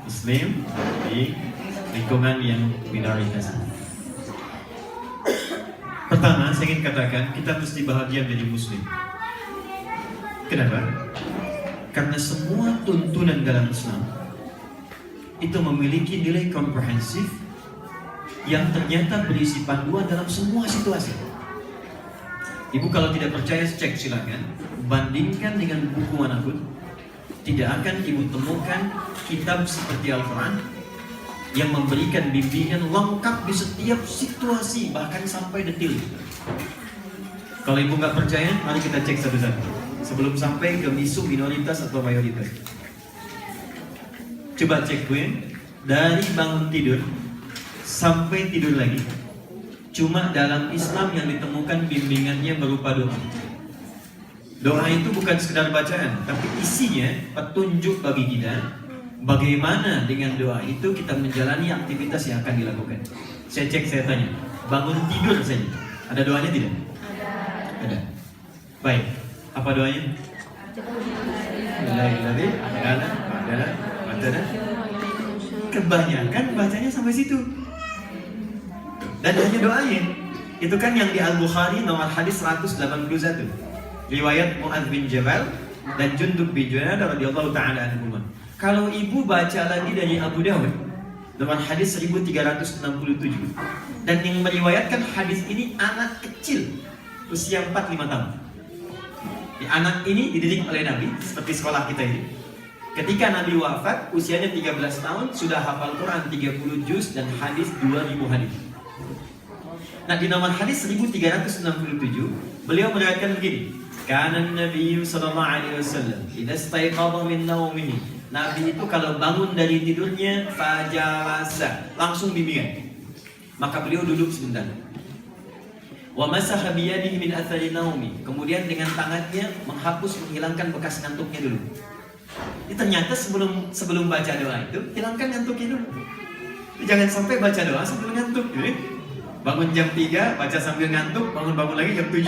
Muslim di lingkungan yang minoritas. Pertama, saya ingin katakan kita mesti bahagia menjadi Muslim. Kenapa? Karena semua tuntunan dalam Islam itu memiliki nilai komprehensif yang ternyata berisi panduan dalam semua situasi. Ibu kalau tidak percaya cek silakan, bandingkan dengan buku manapun. Tidak akan ibu temukan kitab seperti Al-Quran yang memberikan bimbingan lengkap di setiap situasi, bahkan sampai detil. Kalau ibu nggak percaya, mari kita cek satu-satu sebelum sampai ke isu minoritas atau mayoritas. Coba cek gue, dari bangun tidur sampai tidur lagi, cuma dalam Islam yang ditemukan bimbingannya berupa doa. Doa itu bukan sekedar bacaan, tapi isinya petunjuk bagi kita bagaimana dengan doa itu kita menjalani aktivitas yang akan dilakukan. Saya cek, saya tanya, bangun tidur saja, ada doanya tidak? Ada. Baik, apa doanya? Kebanyakan bacanya sampai situ. Dan hanya doanya. Itu kan yang di Al-Bukhari nomor hadis 181. Riwayat Mu'adz bin Jabal dan Jundub bin Junadah radhiyallahu ta'ala anhuma. Kalau ibu baca lagi dari Abu Dawud nomor hadis 1367, dan yang meriwayatkan hadis ini anak kecil usia 4-5 tahun. Anak ini dididik oleh Nabi seperti sekolah kita ini. Ketika Nabi wafat usianya 13 tahun sudah hafal Quran 30 juz dan hadis 2000 hadis. Nah, di nomor hadis 1367 beliau meriwayatkan begini. Kana Nabi sallallahu alaihi wasallam idza istayqadha min naumihi. Nabi itu kalau bangun dari tidurnya fajalasa, langsung bimbingan. Maka beliau duduk sebentar. Wa masaha bi yadihi min athari naumi. Kemudian dengan tangannya menghapus, menghilangkan bekas ngantuknya dulu. Ini ternyata sebelum baca doa itu hilangkan ngantuknya dulu. Jangan sampai baca doa sambil ngantuk. Bangun jam 3 baca sambil ngantuk, bangun lagi jam 7.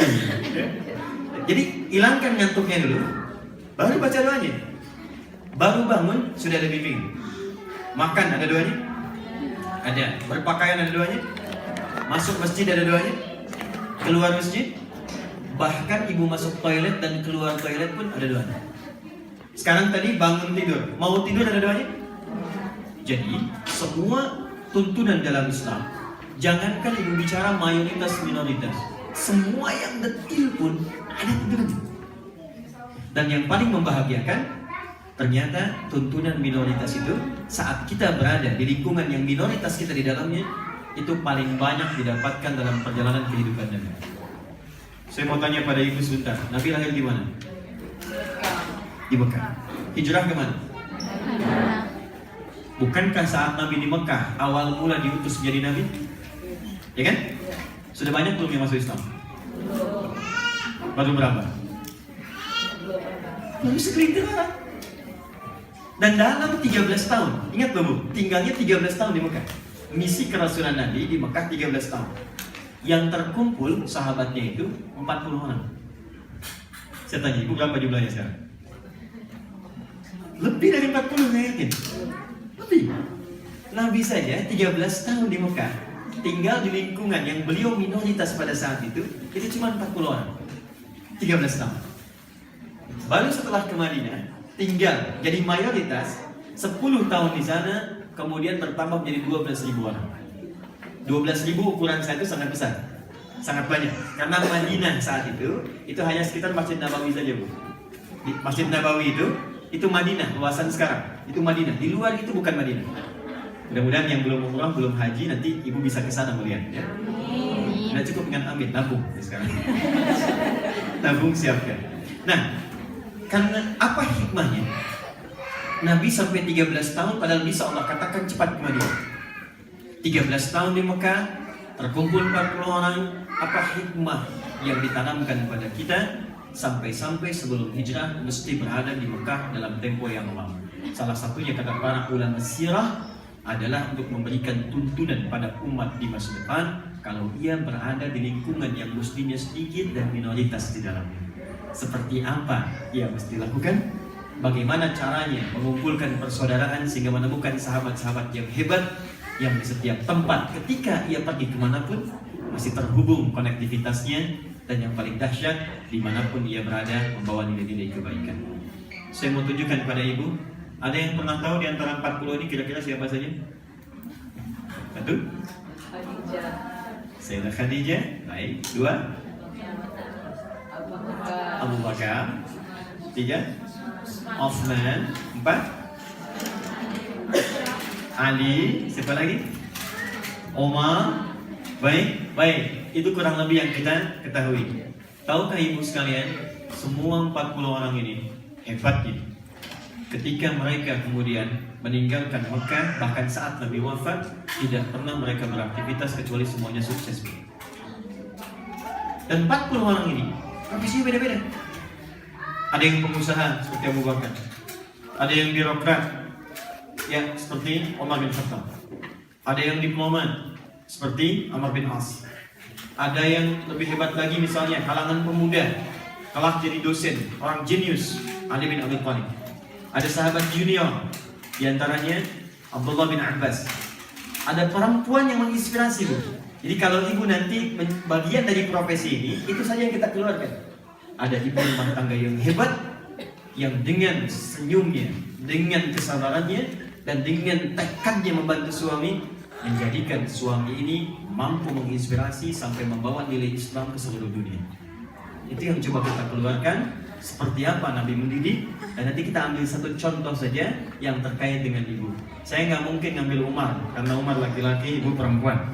Jadi hilangkan ngantuknya dulu, baru baca doanya. Baru bangun sudah ada bimbingan. Makan ada doanya? Ada. Berpakaian ada doanya? Masuk masjid ada doanya? Keluar masjid? Bahkan ibu masuk toilet dan keluar toilet pun ada doanya. Sekarang tadi bangun tidur, mau tidur ada doanya? Jadi semua tuntunan dalam Islam, jangankan ibu bicara mayoritas minoritas, semua yang detil pun ada tuntunan. Dan yang paling membahagiakan, ternyata tuntunan minoritas itu saat kita berada di lingkungan yang minoritas kita di dalamnya, itu paling banyak didapatkan dalam perjalanan kehidupan Nabi. Saya mau tanya pada ibu sebentar, Nabi lahir di mana? Di Mekah. Hijrah ke mana? Bukankah saat Nabi di Mekah awal mula diutus menjadi Nabi? Ya kan? Sudah banyak belum yang masuk Islam? Baru berapa? Baru segelintir orang. Dan dalam 13 tahun, ingat loh Bu, tinggalnya 13 tahun di Mekah. Misi kerasulan Nabi di Mekah 13 tahun. Yang terkumpul sahabatnya itu 40 orang. Saya tanya, ibu berapa jumlahnya sekarang? Lebih dari 40 saya yakin. Lebih. Nabi saja 13 tahun di Mekah, tinggal di lingkungan yang beliau minoritas pada saat itu cuma 40 orang. 13 tahun. Baru setelah ke Madinah, tinggal jadi mayoritas 10 tahun di sana, kemudian bertambah menjadi 12.000 orang. 12.000 ukuran saya itu sangat besar, sangat banyak. Karena Madinah saat itu hanya sekitar Masjid Nabawi saja Bu. Di Masjid Nabawi itu Madinah, luasan sekarang itu Madinah. Di luar itu bukan Madinah. Mudah-mudahan yang belum umrah, belum haji, nanti ibu bisa ke sana melihat ya. Tidak cukup dengan amin, nabung sekarang. Nabung siapkan. Nah, karena apa hikmahnya? Nabi sampai 13 tahun padahal bisa Allah katakan cepat ke Madinah. 13 tahun di Mekah, terkumpul 40 orang. Apa hikmah yang ditanamkan pada kita sampai-sampai sebelum hijrah mesti berada di Mekah dalam tempo yang lama? Salah satunya kata para ulama sirah adalah untuk memberikan tuntunan pada umat di masa depan. kalau ia berada di lingkungan yang muslimnya sedikit dan minoritas di dalamnya. Seperti apa ia mesti lakukan? Bagaimana caranya mengumpulkan persaudaraan sehingga menemukan sahabat-sahabat yang hebat yang di setiap tempat ketika ia pergi kemanapun masih terhubung konektivitasnya, dan yang paling dahsyat dimanapun ia berada membawa nilai-nilai kebaikan. Saya mau tunjukkan pada ibu, ada yang pernah tahu di antara 40 ini kira-kira siapa saja? Satu? Khadijah. Sayyidah Khadijah. Baik. Dua? Abu Bakar. Tiga? Osman. Empat? Ali. Siapa lagi? Omar. Baik, baik. Itu kurang lebih yang kita ketahui. Tahukah ibu sekalian, semua 40 orang ini hebat ini. Ketika mereka kemudian meninggalkan Mekah, bahkan saat Nabi wafat, tidak pernah mereka beraktivitas kecuali semuanya sukses. Dan 40 orang ini profesinya beda-beda. Ada yang pengusaha seperti Abu Bakar, ada yang birokrat ya seperti Umar bin Khattab, ada yang diplomat seperti Amr bin As, ada yang lebih hebat lagi misalnya kalangan pemuda, kelak jadi dosen, orang jenius, Ali bin Abi Thalib. Ada sahabat junior, diantaranya Abdullah bin Abbas. Ada perempuan yang menginspirasi, Bu. Jadi kalau ibu nanti bagian dari profesi ini, itu saja yang kita keluarkan. Ada ibu rumah tangga yang hebat, yang dengan senyumnya, dengan kesabarannya, dan dengan tekadnya membantu suami, menjadikan suami ini mampu menginspirasi sampai membawa nilai Islam ke seluruh dunia. Itu yang coba kita keluarkan, seperti apa Nabi mendidik. Dan nanti kita ambil satu contoh saja yang terkait dengan ibu. Saya nggak mungkin ngambil Umar, karena Umar laki-laki, ibu perempuan.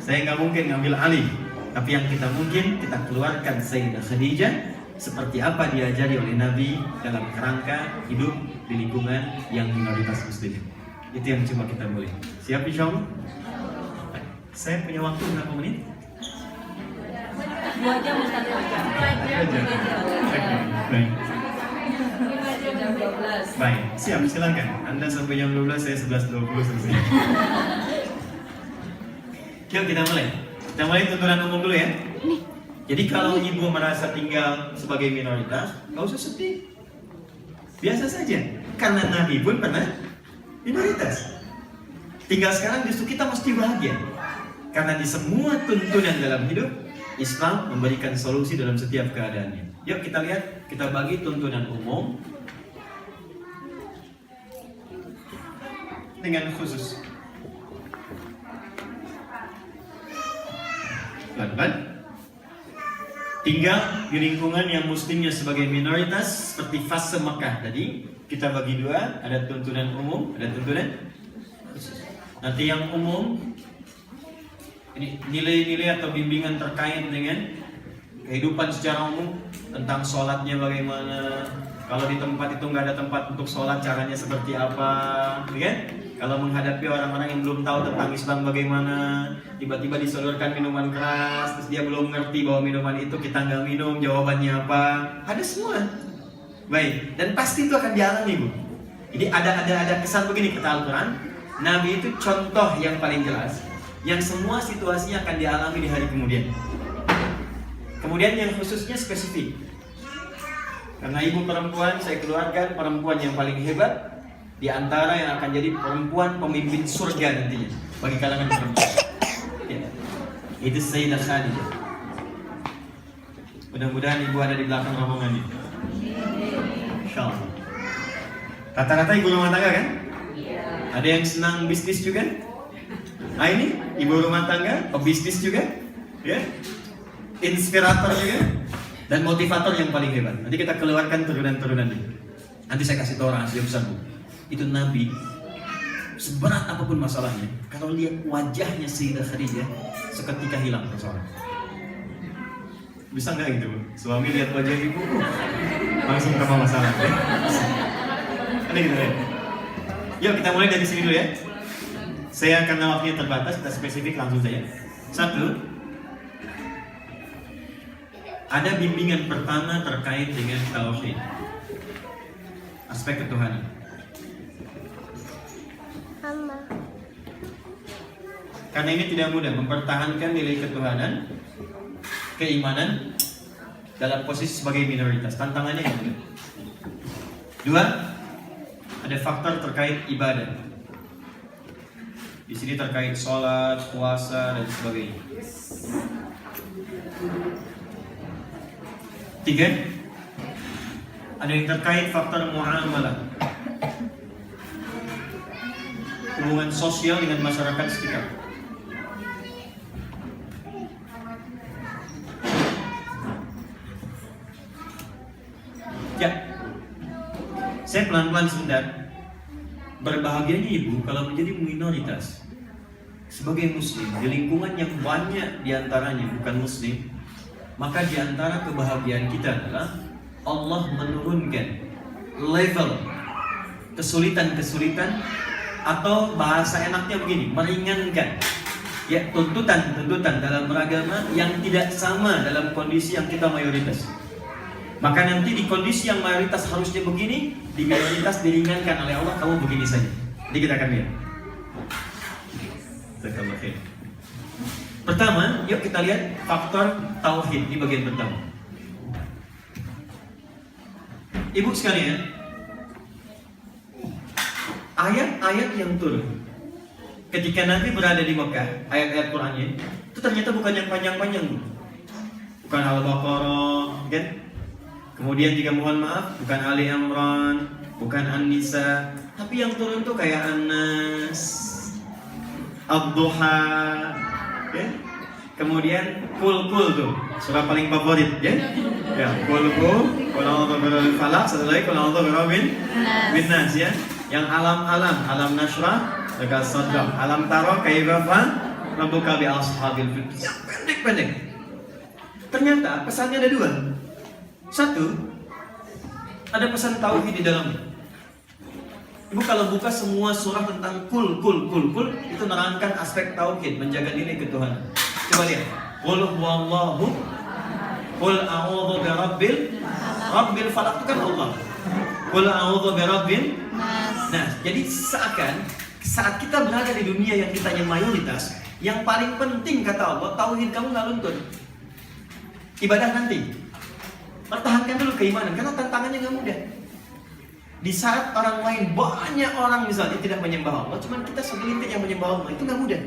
Saya nggak mungkin ngambil Ali, tapi yang kita mungkin kita keluarkan Sayyidah Khadijah, seperti apa diajari oleh Nabi dalam kerangka hidup di lingkungan yang minoritas muslim. Itu yang coba kita boleh. Siap insyaallah? Saya punya waktu berapa menit? 2 jam Ustaz. 2 jam. Baik. 12. Baik, siap, silakan. Anda sampai jam 12, saya 11.20 selesai. Yuk kita mulai. Kita mulai tuntunan umum dulu ya. Jadi kalau ibu merasa tinggal sebagai minoritas, nggak usah sedih. Biasa saja. Karena Nabi pun pernah minoritas. Tinggal sekarang justru kita mesti bahagia. Karena di semua tuntunan dalam hidup, Islam memberikan solusi dalam setiap keadaannya. Yuk kita lihat, kita bagi tuntunan umum dengan khusus. Pelan-pelan. Tinggal di lingkungan yang muslimnya sebagai minoritas seperti fase Mekah tadi, kita bagi dua, ada tuntunan umum, ada tuntunan khusus. Nanti yang umum ini nilai-nilai atau bimbingan terkait dengan kehidupan secara umum, tentang sholatnya bagaimana, kalau di tempat itu nggak ada tempat untuk sholat caranya seperti apa, ya? Kalau menghadapi orang-orang yang belum tahu tentang Islam bagaimana, tiba-tiba disodorkan minuman keras, terus dia belum ngerti bahwa minuman itu kita nggak minum, jawabannya apa, ada semua. Baik, dan pasti itu akan dialami, Bu. Jadi ada kesan begini kata Al-Quran, Nabi itu contoh yang paling jelas, yang semua situasinya akan dialami di hari kemudian. Kemudian yang khususnya spesifik. Karena ibu perempuan, saya keluarkan perempuan yang paling hebat di antara yang akan jadi perempuan pemimpin surga nantinya bagi kalangan perempuan. Ya. Itu Sayyidah Khadijah. Mudah-mudahan ibu ada di belakang rombongan ini. Insyaallah. Rata-rata ibu rumah tangga kan? Ada yang senang bisnis juga? Nah ini ibu rumah tangga, pebisnis juga, ya, inspirator juga, dan motivator yang paling hebat. Nanti kita keluarkan turunan-turunan ini. Nanti saya kasih tahu rahasia besar, Bu. Itu Nabi, seberat apapun masalahnya, kalau lihat wajahnya Sayyidah Khadijah, seketika hilang persoalan. Bisa nggak gitu, Bu? Suami lihat wajah ibu, langsung ke masalah. Ada gitu ya? Yuk kita mulai dari sini dulu ya. Saya karena waktunya terbatas, kita spesifik langsung saja. 1. Ada bimbingan pertama terkait dengan tauhid, aspek ketuhanan. Karena ini tidak mudah mempertahankan nilai ketuhanan, keimanan dalam posisi sebagai minoritas. Tantangannya yang mudah. Dua, ada faktor terkait ibadah. Di sini terkait sholat, puasa, dan sebagainya. Tiga, ada yang terkait faktor muamalah, hubungan sosial dengan masyarakat sekitar. Ya, saya pelan-pelan sebentar. Berbahagianya ibu kalau menjadi minoritas sebagai muslim di lingkungan yang banyak diantaranya bukan muslim, maka diantara kebahagiaan kita adalah Allah menurunkan level kesulitan-kesulitan, atau bahasa enaknya begini, meringankan ya tuntutan-tuntutan dalam beragama yang tidak sama dalam kondisi yang kita mayoritas. Maka nanti di kondisi yang mayoritas harusnya begini, di minoritas diringankan oleh Allah, kamu begini saja. Jadi kita akan lihat. Pertama, yuk kita lihat faktor tauhid di bagian pertama. Ibu sekalian, ayat-ayat yang turun ketika Nabi berada di Mekah, ayat-ayat Qur'annya itu ternyata bukan yang panjang-panjang, bukan Al-Baqarah, kan? Kemudian juga mohon maaf, bukan Ali Imran, bukan An-Nisa, tapi yang turun tuh kayak An-Nas, Ad-Duha, ya? Kemudian Kul tuh, surah paling favorit, ya? Ya, Kul Qul a'udzu birabbil falaq, satu lagi Kul a'udzu birabbin nas, ya. Yang alam nashrah, dekat sadaq, alam taro kaifa rabbuka bi ashabil fil. Yang pendek-pendek. Ternyata pesannya ada dua. Satu, ada pesan tauhid di dalamnya. Ibu kalau buka semua surah tentang kul, itu menerangkan aspek tauhid, menjaga diri ketuhanan. Coba lihat. Qul huwallahu, qul a'udzu birabbil falaq, itu kan Allah. Qul a'udzu birabbin nas. Jadi saat kita berada di dunia yang kitanya mayoritas, yang paling penting kata Allah, tauhid kamu nggak luntur. Ibadah nanti. Pertahankan dulu keimanan, karena tantangannya nggak mudah. Di saat orang lain, banyak orang misalnya tidak menyembah Allah, cuman kita segelintir yang menyembah Allah, itu nggak mudah.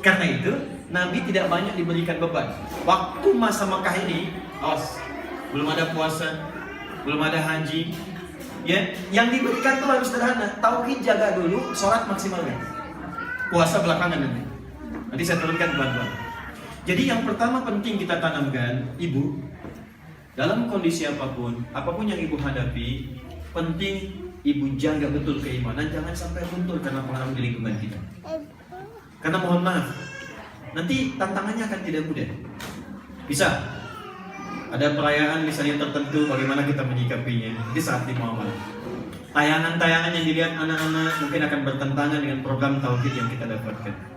Karena itu, Nabi tidak banyak diberikan beban. Waktu masa Mekah ini, belum ada puasa, belum ada haji, ya, yang diberikan tuh harus sederhana. Tauhid jaga dulu, sholat maksimalkan, puasa belakangan nanti. Nanti saya turunkan pelan-pelan. Jadi yang pertama penting kita tanamkan, ibu, dalam kondisi apapun yang ibu hadapi, penting ibu jaga betul keimanan, jangan sampai luntur karena pengaruh di lingkungan kita. Karena mohon maaf, nanti tantangannya akan tidak mudah. Bisa ada perayaan misalnya tertentu, bagaimana kita menyikapinya di saat di muamalah. Tayangan-tayangan yang dilihat anak-anak mungkin akan bertentangan dengan program tauhid yang kita dapatkan.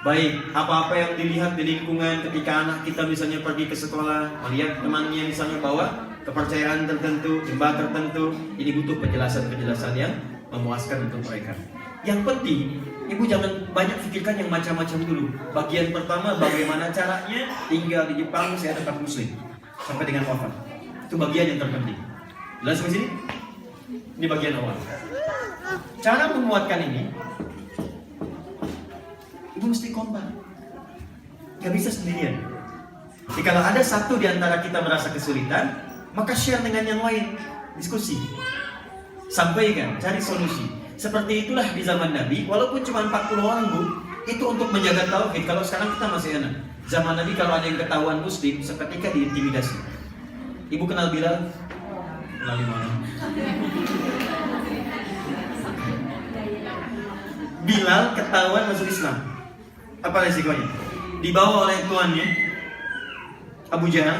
Baik, apa-apa yang dilihat di lingkungan ketika anak kita misalnya pergi ke sekolah, melihat temannya misalnya bawa kepercayaan tertentu, nyembah tertentu, ini butuh penjelasan-penjelasan yang memuaskan untuk mereka. Yang penting, ibu jangan banyak pikirkan yang macam-macam dulu. Bagian pertama, bagaimana caranya tinggal di Jepang saya tetap muslim sampai dengan wafat. Itu bagian yang terpenting. Jelas di sini? Ini bagian awal. Cara menguatkan ini, ibu mesti kompak. Gak bisa sendirian. Jadi kalau ada satu di antara kita merasa kesulitan, maka share dengan yang lain, diskusi, sampaikan, cari solusi. Seperti itulah di zaman Nabi, walaupun cuma 40 orang bu, itu untuk menjaga tauhid. Kalau sekarang kita masih enak. Zaman Nabi kalau ada yang ketahuan muslim, seketika diintimidasi. Ibu kenal Bilal? Kenal di mana? Bilal ketahuan masuk Islam. Apa resikonya? Dibawa oleh tuannya Abu Jahal,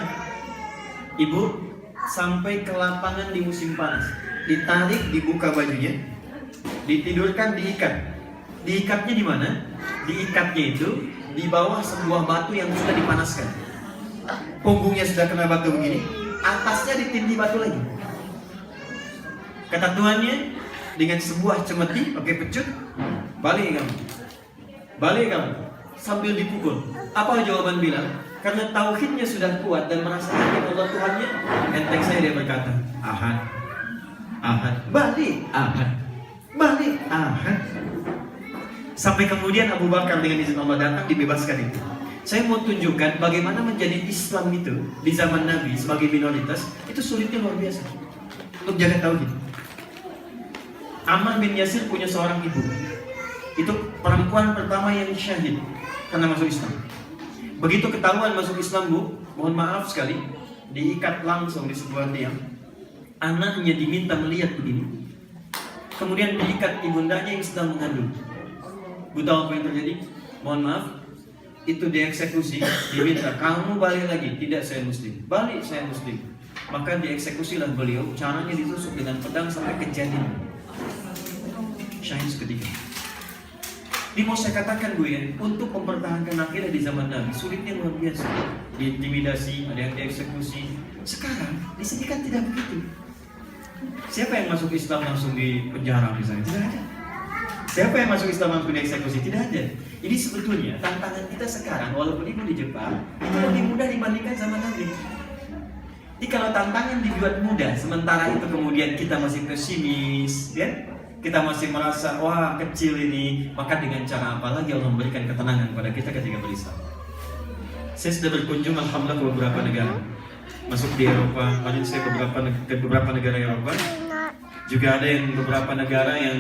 ibu, sampai ke lapangan di musim panas. Ditarik, dibuka bajunya, ditidurkan, diikat. Diikatnya di mana? Diikatnya itu di bawah sebuah batu yang sudah dipanaskan. Punggungnya sudah kena batu begini, atasnya ditindih batu lagi. Kata tuannya, dengan sebuah cemeti pakai pecut, balik kamu. balik kamu, sambil dipukul. Apa jawaban Bilal? Karena tauhidnya sudah kuat dan merasa yakin Allah Tuhannya, enteng saya dia berkata, Ahad, Ahad, balik, Ahad, balik, Ahad. Sampai kemudian Abu Bakar dengan izin Allah datang dibebaskan itu. Saya mau tunjukkan bagaimana menjadi Islam itu di zaman Nabi sebagai minoritas itu sulitnya luar biasa untuk jaga tauhid. Ammar bin Yasir punya seorang ibu. Itu perempuan pertama yang syahid karena masuk Islam. Begitu ketahuan masuk Islam, Bu, mohon maaf sekali, diikat langsung di sebuah tiang. Anaknya diminta melihat begini. Kemudian diikat ibundanya yang sedang mengandung. Bu tahu apa yang terjadi? Mohon maaf, itu dieksekusi, diminta, kamu balik lagi. Tidak, saya muslim. Balik, saya muslim. Maka dieksekusilah beliau, caranya ditusuk dengan pedang sampai ke janin. Syahid seketika. Ini mau saya katakan, Bu, ya, untuk mempertahankan akidah di zaman Nabi sulitnya luar biasa. Diintimidasi, ada yang dieksekusi. Sekarang di sini kan tidak begitu. Siapa yang masuk Islam langsung di penjara misalnya? Tidak ada. Siapa yang masuk Islam langsung dieksekusi? Tidak ada. Jadi sebetulnya tantangan kita sekarang, walaupun ibu di Jepang, itu lebih mudah dibandingkan zaman Nabi. Jadi kalau tantangan dibuat mudah, sementara itu kemudian kita masih pesimis, ya? Kita masih merasa, wah kecil ini, maka dengan cara apa lagi Allah memberikan ketenangan kepada kita ketika berislam. Saya sudah berkunjung alhamdulillah ke beberapa negara, masuk di Eropa, kemarin saya ke beberapa negara Eropa, juga ada yang beberapa negara yang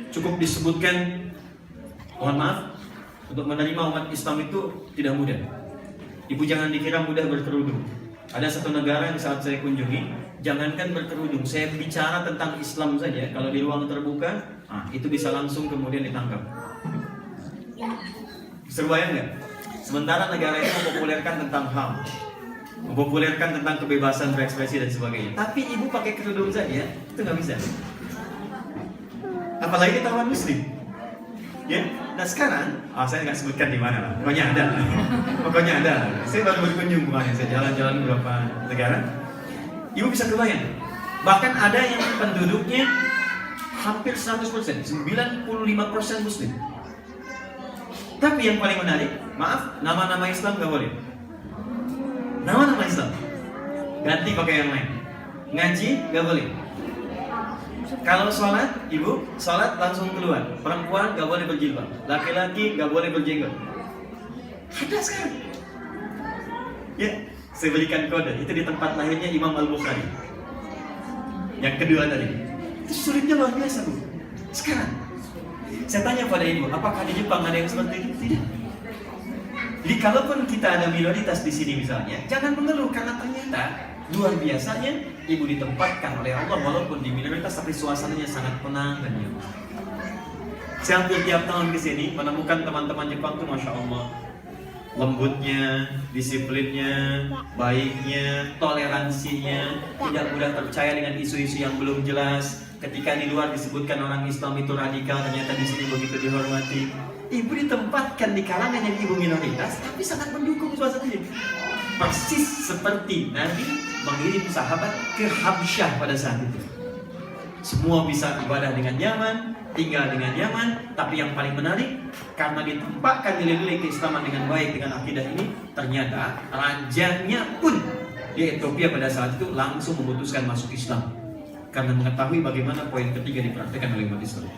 cukup disebutkan, mohon maaf, untuk menerima umat Islam itu tidak mudah. Ibu jangan dikira mudah berkerudung. Ada satu negara yang saat saya kunjungi, jangankan berkerudung, saya bicara tentang Islam saja, kalau di ruang terbuka, itu bisa langsung kemudian ditangkap. Bisa bayang nggak? Sementara negara itu mempopulerkan tentang HAM, mempopulerkan tentang kebebasan berekspresi dan sebagainya. Tapi ibu pakai kerudung saja, itu nggak bisa. Apalagi kita orang Muslim. Ya, nah sekarang, saya nggak sebutkan di mana lah, pokoknya ada. Pokoknya ada. Saya baru berkunjung kemarin, saya jalan-jalan beberapa negara. Ibu bisa kebayang, bahkan ada yang penduduknya hampir 100%, 95% Muslim. Tapi yang paling menarik, maaf, nama-nama Islam nggak boleh. Nama-nama Islam ganti pakai yang lain. Ngaji nggak boleh. Kalau sholat, ibu, sholat langsung keluar. Perempuan gak boleh berjilbab, laki-laki gak boleh berjenggot. Ada sekarang. Ya, saya berikan kode. Itu di tempat lahirnya Imam Al-Bukhari. Yang kedua tadi. Itu sulitnya luar biasa, Bu. Sekarang, saya tanya pada ibu, apakah di Jepang ada yang seperti itu? Tidak. Jadi kalaupun kita ada minoritas di sini misalnya, jangan mengeluh karena ternyata luar biasanya ibu ditempatkan oleh Allah walaupun di minoritas tapi suasananya sangat tenang dan nyaman. Saya hampir tiap tahun ke sini menemukan teman-teman Jepang tuh masya Allah, lembutnya, disiplinnya, baiknya, toleransinya, tidak mudah percaya dengan isu-isu yang belum jelas. Ketika di luar disebutkan orang Islam itu radikal, ternyata di sini begitu dihormati. Ibu ditempatkan di kalangan yang ibu minoritas tapi sangat mendukung suasananya. Persis seperti Nabi mengirim sahabat ke Habsyah pada saat itu. Semua bisa ibadah dengan nyaman, tinggal dengan nyaman, tapi yang paling menarik karena ditempatkan nilai-nilai keislaman dengan baik dengan akidah ini, ternyata rajanya pun di Ethiopia pada saat itu langsung memutuskan masuk Islam karena mengetahui bagaimana poin ketiga dipraktikkan oleh umat Islam.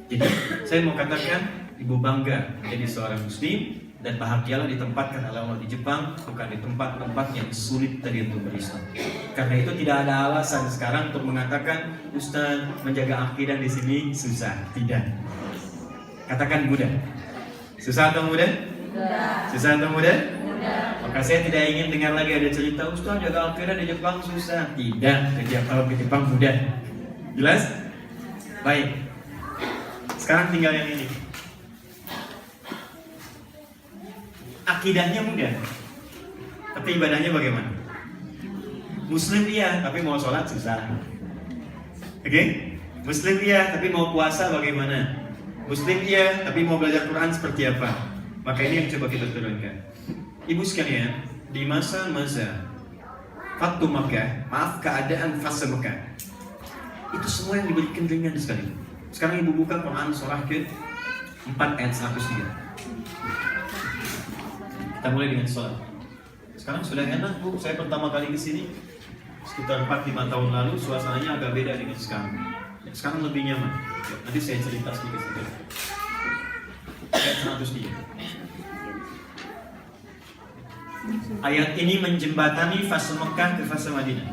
Jadi saya mau katakan, ibu bangga menjadi seorang Muslim. Dan bahagialah ditempatkan oleh Allah di Jepang, bukan di tempat-tempat yang sulit tadi untuk berislam. Karena itu tidak ada alasan sekarang untuk mengatakan Ustaz menjaga akidah di sini susah. Tidak. Katakan mudah. Susah atau mudah? Mudah. Susah atau mudah? Mudah. Maka saya tidak ingin dengar lagi ada cerita Ustaz jaga akidah di Jepang susah. Tidak. Setiap tahun ke Jepang mudah. Jelas? Baik. Sekarang tinggal yang ini. Akidahnya mudah, tapi ibadahnya bagaimana? Muslim iya, tapi mau sholat susah. Oke? Muslim iya, tapi mau puasa bagaimana? Muslim iya, tapi mau belajar Quran seperti apa? Maka ini yang coba kita turunkan. Ibu sekalian, di masa-masa Fatu Makkah, maaf keadaan fase Makkah, itu semua yang diberikan ringan sekali. Sekarang ibu buka Quran surah ke 4 ayat 103. Kita mulai dengan sholat. Sekarang sudah enak Bu, saya pertama kali ke sini sekitar 4-5 tahun lalu, suasananya agak beda dengan sekarang. Sekarang lebih nyaman. Nanti saya cerita sedikit saja. Ayat 103. Ayat ini menjembatani fase Mekah ke fase Madinah.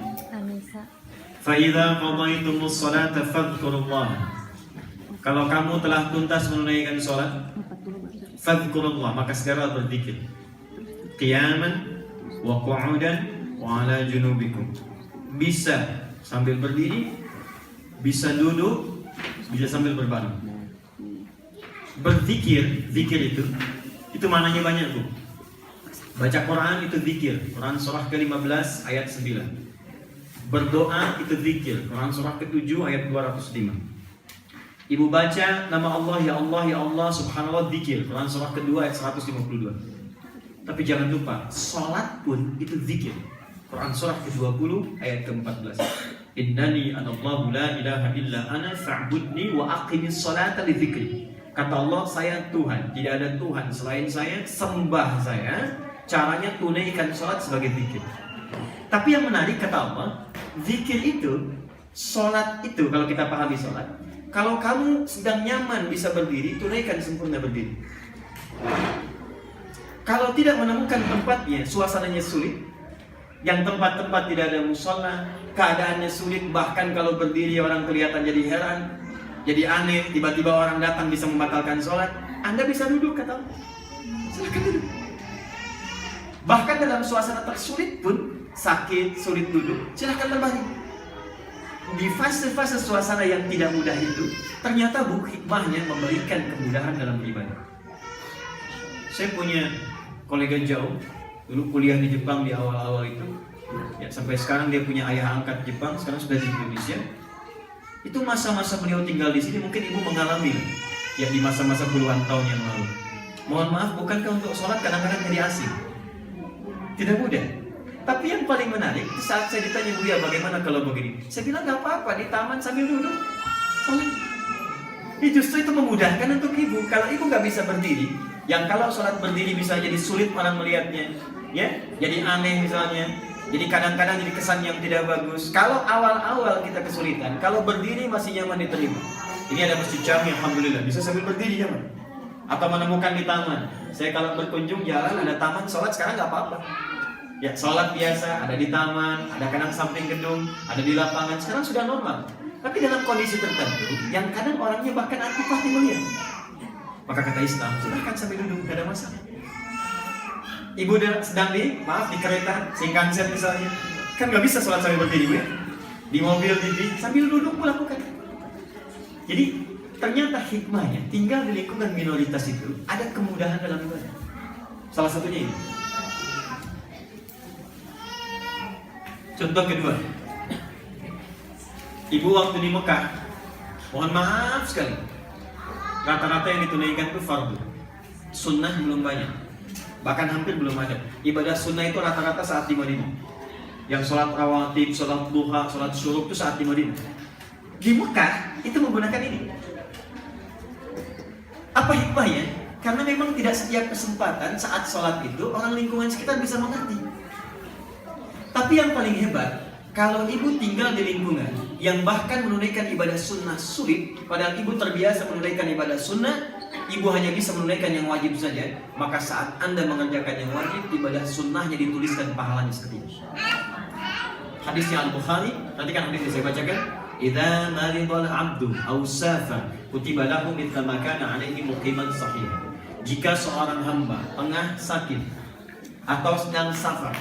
Fa'idha qadaytumus salata fadhkurullah. Kalau kamu telah tuntas menunaikan sholat, fadhkurullah, maka segera berzikir. Qiyaman wa qu'udan wa ala junubikum. Bisa sambil berdiri, bisa duduk, bisa sambil berbaring. Berzikir, zikir itu maknanya banyak tuh. Baca Quran itu zikir. Quran surah ke-15 ayat 9. Berdoa itu zikir. Quran surah ke-7 ayat 205. Ibu baca nama Allah, ya Allah, ya Allah, subhanallah, zikir. Quran surah ke-2 ayat 152. Tapi jangan lupa, salat pun itu zikir. Quran surah ke-20 ayat ke-14. Innani anallahu la ilaha illa ana fa'budni wa aqimis salata li dzikri. Kata Allah, saya Tuhan, tidak ada Tuhan selain saya, sembah saya. Caranya tunaikan salat sebagai zikir. Tapi yang menarik kata Allah, zikir itu, salat itu, kalau kita pahami salat, kalau kamu sedang nyaman bisa berdiri, tunaikan sempurna berdiri. Kalau tidak menemukan tempatnya, suasananya sulit, yang tempat-tempat tidak ada musola, keadaannya sulit, bahkan kalau berdiri orang kelihatan jadi heran, jadi aneh, tiba-tiba orang datang bisa membatalkan sholat, Anda bisa duduk, kata Allah. Silahkan duduk. Bahkan dalam suasana tersulit pun, sakit, sulit duduk, silahkan berbaring. Di fase-fase suasana yang tidak mudah itu, ternyata hikmahnya memberikan kemudahan dalam beribadah. Saya punya kolega jauh, dulu kuliah di Jepang di awal-awal itu, ya sampai sekarang dia punya ayah angkat Jepang, sekarang sudah di Indonesia. Itu masa-masa beliau tinggal di sini, mungkin ibu mengalami, ya di masa-masa puluhan tahun yang lalu. Mohon maaf, bukankah untuk sholat kadang-kadang jadi asing? Tidak mudah. Tapi yang paling menarik, saat saya ditanya, Buya bagaimana kalau begini? Saya bilang gak apa-apa, di taman sambil duduk sholat. Justru itu memudahkan untuk ibu. Kalau ibu gak bisa berdiri, yang kalau sholat berdiri bisa jadi sulit orang melihatnya, ya, jadi aneh misalnya, jadi kadang-kadang jadi kesan yang tidak bagus. Kalau awal-awal kita kesulitan, kalau berdiri masih nyaman diterima. Ini ada masjid jami, alhamdulillah, bisa sambil berdiri nyaman. Atau menemukan di taman. Saya kalau berkunjung jalan ada taman sholat sekarang nggak apa-apa. Ya sholat biasa ada di taman, ada kadang samping gedung, ada di lapangan. Sekarang sudah normal. Tapi dalam kondisi tertentu, yang kadang orangnya bahkan antipati melihat. Maka kata Islam, silahkan sambil duduk, tidak ada masalah. Ibu sedang di kereta, Shinkansen misalnya, kan nggak bisa sholat sambil berdiri, ya? Di mobil, sambil duduk melakukan. Jadi ternyata hikmahnya, tinggal di lingkungan minoritas itu ada kemudahan dalam ibadah. Salah satunya ini. Contoh kedua, ibu waktu di Mekah, mohon maaf sekali, rata-rata yang ditunaikan itu fardu. Sunnah belum banyak, bahkan hampir belum ada. Ibadah sunnah itu rata-rata saat di Madinah. Yang sholat rawatib, sholat duha, sholat syuruk itu saat di Madinah. Di Mekah itu menggunakan ini. Apa hikmahnya? Karena memang tidak setiap kesempatan saat sholat itu orang lingkungan sekitar bisa mengerti. Tapi yang paling hebat, kalau ibu tinggal di lingkungan yang bahkan menunaikan ibadah sunnah sulit, padahal ibu terbiasa menunaikan ibadah sunnah, ibu hanya bisa menunaikan yang wajib saja, maka saat Anda mengerjakan yang wajib, ibadah sunnahnya dituliskan pahalanya seperti itu. Hadisnya Al-Bukhari, nanti kan hadisnya saya bacakan. Idza maridal 'abdu aw safar kutiba lahu mithla ma kana 'alaihi muqiman sahih. Jika seorang hamba tengah sakit atau sedang safar,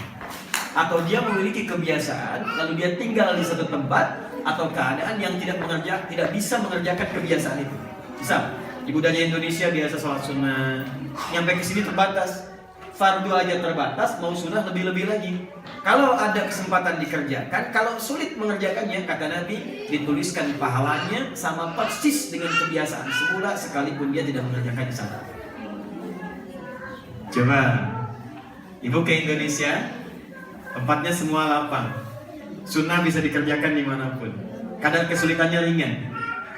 atau dia memiliki kebiasaan lalu dia tinggal di satu tempat atau keadaan yang tidak bisa mengerjakan kebiasaan itu. Misal, ibu dari Indonesia biasa sholat sunnah, nyampe ke sini terbatas, fardu aja terbatas, mau sunnah lebih-lebih lagi. Kalau ada kesempatan dikerjakan, kalau sulit mengerjakannya, kata Nabi, dituliskan pahalanya sama persis dengan kebiasaan semula sekalipun dia tidak mengerjakannya sama. Coba, ibu ke Indonesia, tempatnya semua lapang, sunnah bisa dikerjakan dimanapun, kadar kesulitannya ringan.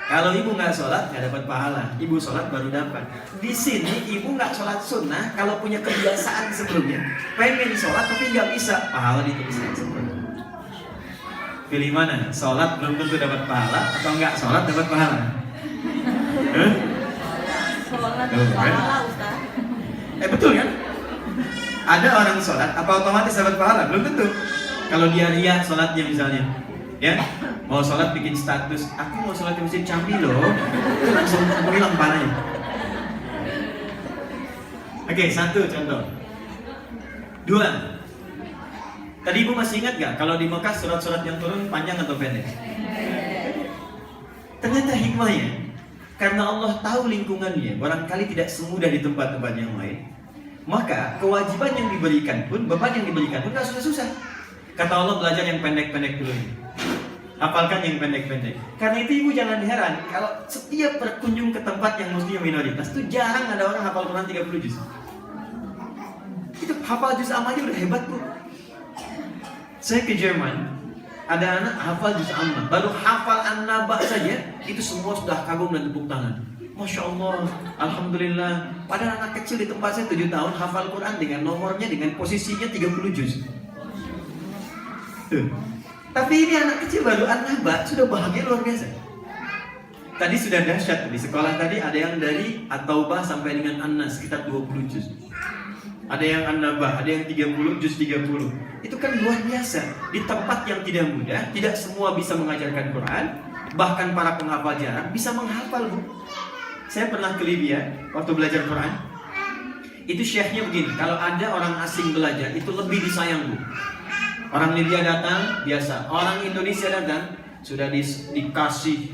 Kalau ibu nggak sholat nggak dapat pahala, ibu sholat baru dapat. Di sini ibu nggak sholat sunnah, kalau punya kebiasaan sebelumnya, pengen sholat tapi nggak bisa, pahala dituliskan sebelumnya. Pilih mana? Sholat belum tentu dapat pahala atau nggak sholat dapat pahala? Sholat Tuh, kan? pahala Ustaz. Betul kan? Ada orang sholat, apa otomatis dapat pahala? Belum tentu. Kalau dia ria sholatnya misalnya, ya mau sholat bikin status, aku mau sholat di masjid Cambi loh, itu langsung hilang pahalanya. Oke, satu contoh. Dua. Tadi ibu masih ingat gak kalau di Mekah surat-surat yang turun panjang atau pendek? Ternyata hikmahnya, karena Allah tahu lingkungannya, barangkali tidak semudah di tempat-tempat yang lain, maka kewajiban yang diberikan pun, beban yang diberikan pun gak susah-susah. Kata Allah, belajar yang pendek-pendek dulu ini. Hafalkan yang pendek-pendek. Karena itu ibu jangan heran kalau setiap berkunjung ke tempat yang mestinya minoritas itu jarang ada orang hafal Quran 30 juz. Itu hafal juz amma aja udah hebat bu. Saya ke Jerman, ada anak hafal juz amma, baru hafal an-naba saja itu semua sudah kagum dan tepuk tangan. Masya Allah, Alhamdulillah. Padahal anak kecil di tempat saya 7 tahun hafal Quran dengan nomornya, dengan posisinya 30 juz. Tuh. Tapi ini anak kecil baru an-naba sudah bahagia luar biasa. Tadi sudah dahsyat di sekolah tadi ada yang dari at-taubah sampai dengan an-nas sekitar 20 juz. Ada yang an-naba, ada yang 30 juz 30. Itu kan luar biasa. Di tempat yang tidak mudah, tidak semua bisa mengajarkan Quran, bahkan para penghafal jarang bisa menghafal, Bu. Saya pernah ke Libya waktu belajar Quran. Itu syekhnya begini, kalau ada orang asing belajar itu lebih disayang, Bu. Orang Libya datang biasa, orang Indonesia datang sudah dikasih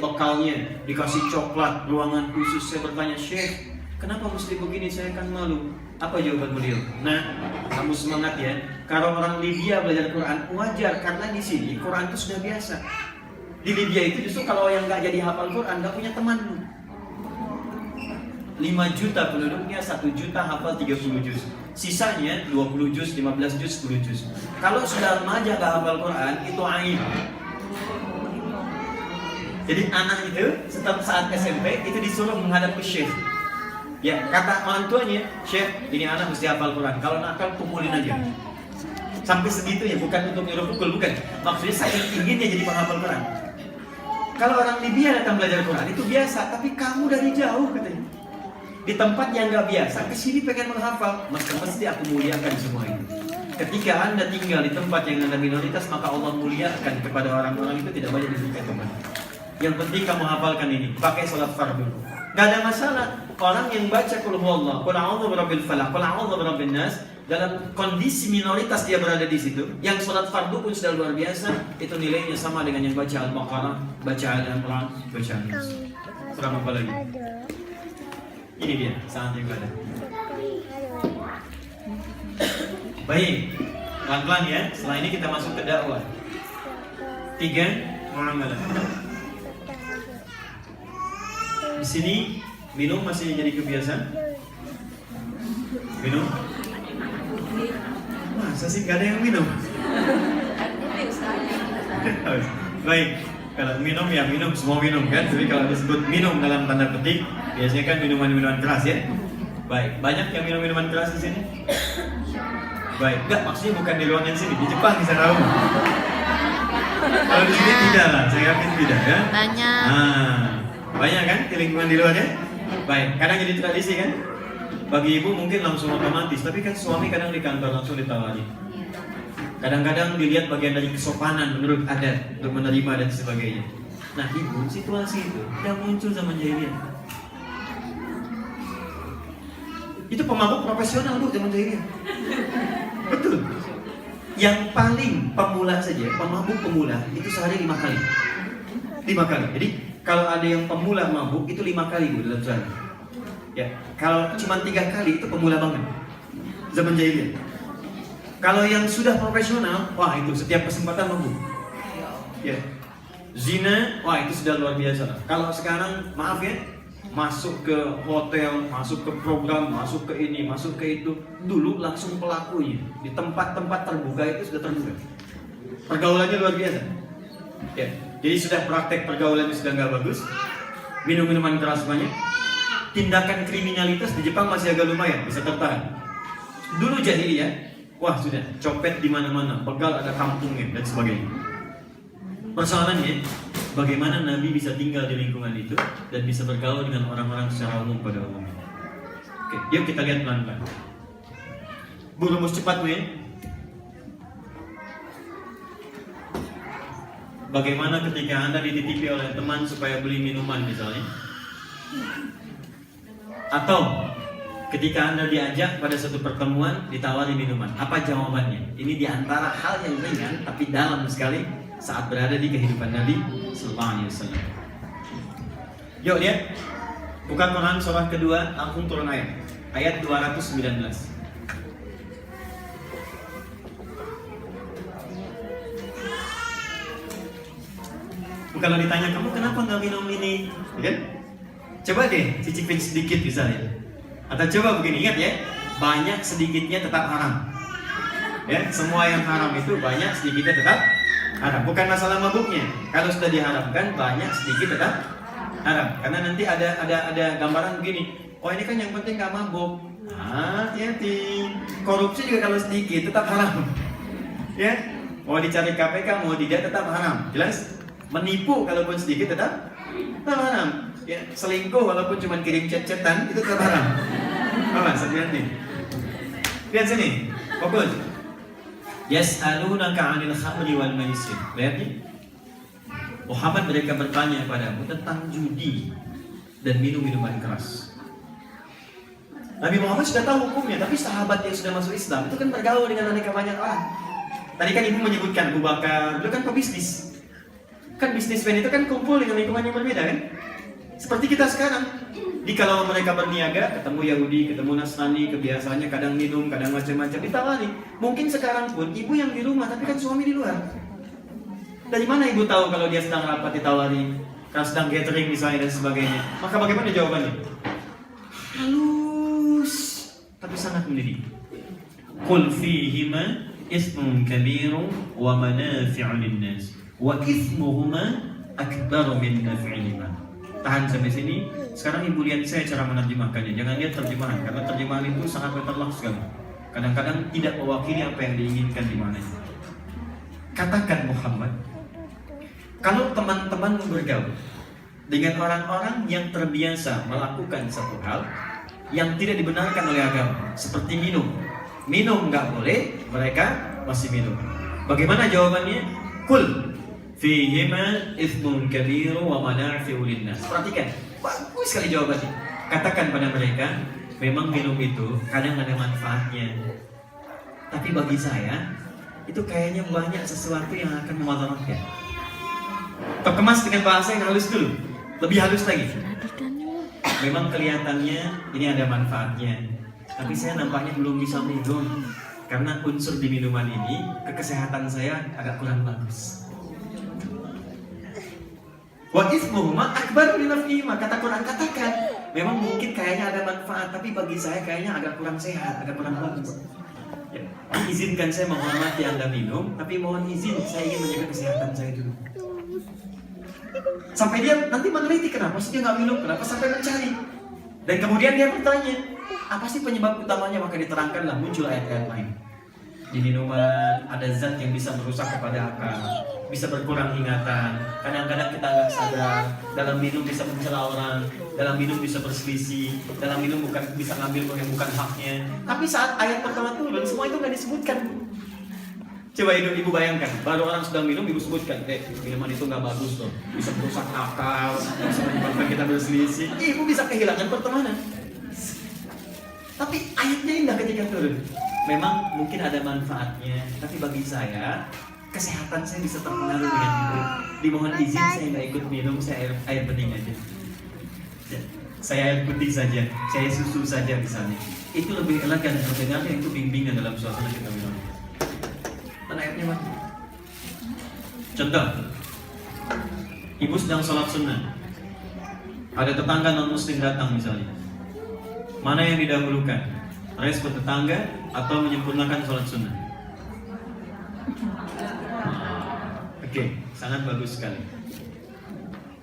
bekalnya, dikasih coklat, ruangan khusus. Saya bertanya, Syekh, kenapa mesti begini? Saya kan malu. Apa jawaban beliau? Nah, kamu semangat ya. Kalau orang Libya belajar Quran wajar, karena di sini Quran itu sudah biasa. Di Libya itu justru kalau yang nggak jadi hafal Quran nggak punya teman. 5 juta penduduknya, 1 juta hafal 30 juz. Sisanya 20 juz, 15 juz, 10 juz. Kalau sudah remaja gak hafal Quran, itu aib. Jadi anak itu setiap saat SMP itu disuruh menghadap ke syekh. Ya, kata orang tuanya, Syekh, ini anak mesti hafal Quran. Kalau nakal pukulin aja. Sampai segitunya, bukan untuk nyuruh pukul, bukan. Maksudnya saya ingin dia jadi penghafal Quran. Kalau orang Libya datang belajar Quran itu biasa, tapi kamu dari jauh katanya. Di tempat yang nggak biasa, kesini pengen menghafal, maka mesti aku muliakan semua itu. Ketika Anda tinggal di tempat yang Anda minoritas, maka Allah muliakan kepada orang-orang itu tidak banyak diberikan teman. Yang penting kamu hafalkan ini, pakai sholat fardu. Gak ada masalah. Orang yang baca qul huwallah, qul a'udzu birabbil falaq, qul a'udzu birabbin nas, dalam kondisi minoritas dia berada di situ, yang sholat fardu pun sudah luar biasa, itu nilainya sama dengan yang baca Al-Baqarah, baca Al-Imran, baca An-Nas. Kurang apa lagi? Ini dia, saat ibadah. Baik, pelan-pelan ya. Setelah ini kita masuk ke dakwah. 3, muamalah. Di sini minum masih jadi kebiasaan? Minum? Masa sih gak ada yang minum? Baik, kalau minum ya minum, semua minum kan. Tapi kalau disebut minum dalam tanda petik, biasanya kan minuman-minuman keras ya. Baik, banyak yang minum minuman keras di sini? Baik, enggak, maksudnya bukan di ruangan sini, di Jepang di sana. Kalau di sini tidak lah, saya yakin tidak kan? Banyak. Banyak kan di lingkungan di luarnya? Baik, kadang jadi tradisi kan? Bagi ibu mungkin langsung otomatis, tapi kan suami kadang di kantor langsung ditawari. Kadang-kadang dilihat bagian dari kesopanan menurut adat untuk menerima dan sebagainya. Nah ibu, situasi itu yang muncul zaman jahiliyah. Itu pemabuk profesional bu zaman jahiliyah. Betul. Yang paling pemula saja, pemabuk pemula itu sehari 5 kali. 5 kali. Jadi kalau ada yang pemula mabuk itu 5 kali bu dalam sehari. Ya, kalau cuma 3 kali itu pemula banget. Zaman jahiliyah. Kalau yang sudah profesional, wah itu setiap kesempatan mabuk. Ya. Zina, wah itu sudah luar biasa. Kalau sekarang maaf ya, masuk ke hotel, masuk ke program, masuk ke ini, masuk ke itu, dulu langsung pelakunya di tempat-tempat terbuka itu sudah terbuka. Pergaulannya luar biasa. Ya. Jadi sudah praktek pergaulan sudah nggak bagus, minum minuman keras banyak, tindakan kriminalitas di Jepang masih agak lumayan bisa tertahan. Dulu jahiliyah, wah sudah copet di mana-mana, begal ada kampungnya dan sebagainya. Persoalannya, bagaimana Nabi bisa tinggal di lingkungan itu dan bisa bergaul dengan orang-orang secara umum pada umumnya. Oke, yuk kita lihat pelan-pelan. Bu, rumus cepat Bu ya. Bagaimana ketika Anda dititipi oleh teman supaya beli minuman misalnya? Atau ketika Anda diajak pada suatu pertemuan ditawari minuman, apa jawabannya? Ini diantara hal yang ringan tapi dalam sekali saat berada di kehidupan Nabi Sallallahu Alaihi Wasallam. Yuk lihat, buka Quran surah kedua, langsung turun ayat 219. Kalau ditanya kamu kenapa nggak minum ini, kan? Coba deh cicipin sedikit misalnya. Atau coba begini, ingat ya, banyak sedikitnya tetap haram. Ya, semua yang haram itu banyak sedikitnya tetap haram. Bukan masalah mabuknya. Kalau sudah diharamkan banyak sedikit tetap haram. Karena nanti ada gambaran begini. Oh ini kan yang penting nggak mabuk. Hati-hati. Korupsi juga kalau sedikit tetap haram. Ya, mau dicari KPK mau tidak tetap haram. Jelas? Menipu kalaupun sedikit tetap haram. Ya, selingkuh walaupun cuma kirim chat-chatan itu tetap haram. Apa? Lihat nih. Lihat sini. Fokus. Yas'alunaka 'anil khamri wal maisir. Lihat nih. Muhammad mereka bertanya padamu tentang judi dan minum-minuman keras. Nabi Muhammad sudah tahu hukumnya, tapi sahabat yang sudah masuk Islam itu kan bergaul dengan aneka banyak orang. Tadi kan ibu menyebutkan Abu Bakar, itu kan pebisnis. Kan bisnismen itu kan kumpul dengan lingkungan yang berbeda kan? Seperti kita sekarang. Di kalau mereka berniaga, ketemu Yahudi, ketemu Nasrani, kebiasaannya kadang minum, kadang macam-macam ditawari. Mungkin sekarang pun ibu yang di rumah, tapi kan suami di luar. Dari mana ibu tahu kalau dia sedang rapat ditawari, kalau sedang gathering misalnya dan sebagainya? Maka bagaimana jawabannya? Halus, tapi sangat mendidik. Qul fihima ismun kabirun wa manafi'u lin-nas wa ithmuhuma akbaru min naf'ihima. Tahan sampai sini. Sekarang ibu lihat saya cara menerjemahkannya. Jangan lihat terjemahan, karena terjemahan itu sangat letterlock sekali. Kadang-kadang tidak mewakili apa yang diinginkan di mana. Katakan Muhammad, kalau teman-teman bergaul dengan orang-orang yang terbiasa melakukan satu hal yang tidak dibenarkan oleh agama, seperti minum nggak boleh, mereka masih minum. Bagaimana jawabannya? Kul fihima ithmun kabiru wa manafi'u linnas. Perhatikan, bagus sekali jawabannya. Katakan pada mereka, memang minum itu kadang ada manfaatnya, tapi bagi saya itu kayaknya banyak sesuatu yang akan memudaratkan. Terkemas dengan bahasa yang halus dulu, lebih halus lagi. Memang kelihatannya ini ada manfaatnya, tapi saya nampaknya belum bisa minum karena unsur di minuman ini ke kesehatan saya agak kurang bagus. Wa ithmuhuma akbaru min naf'ihima. Kata Quran katakan, memang mungkin kayaknya ada manfaat, tapi bagi saya kayaknya agak kurang sehat, agak kurang bagus. Ya, izinkan saya menghormati Anda minum, tapi mohon izin saya ingin menjaga kesehatan saya dulu. Sampai dia nanti meneliti kenapa sih dia nggak minum, kenapa sampai mencari. Dan kemudian dia bertanya, apa sih penyebab utamanya? Maka diterangkanlah, muncul ayat-ayat lain. Di minuman ada zat yang bisa merusak kepada akal, bisa berkurang ingatan. Kadang-kadang kita nggak sadar, dalam minum bisa mencela orang, dalam minum bisa berselisih, dalam minum bukan bisa ngambil yang bukan haknya. Tapi saat ayat pertama turun, semua itu nggak disebutkan. Coba ibu bayangkan, baru orang sedang minum, ibu sebutkan, minuman itu nggak bagus loh, bisa merusak akal, bisa menyebabkan kita berselisih. Ibu bisa kehilangan pertemanan. Tapi ayatnya indah ketika turun. Memang mungkin ada manfaatnya, tapi bagi saya kesehatan saya bisa terpengaruh dengan itu. Dimohon izin saya nggak ikut minum, saya air bening aja. Saya air putih saja, saya susu saja misalnya. Itu lebih elegan terdengar yang itu bimbingan dalam suasana kita minum. Dan ayatnya mana? Contoh, ibu sedang sholat sunnah, ada tetangga non muslim datang misalnya. Mana yang didahulukan? Respon tetangga atau menyempurnakan sholat sunnah? Oke, sangat bagus sekali.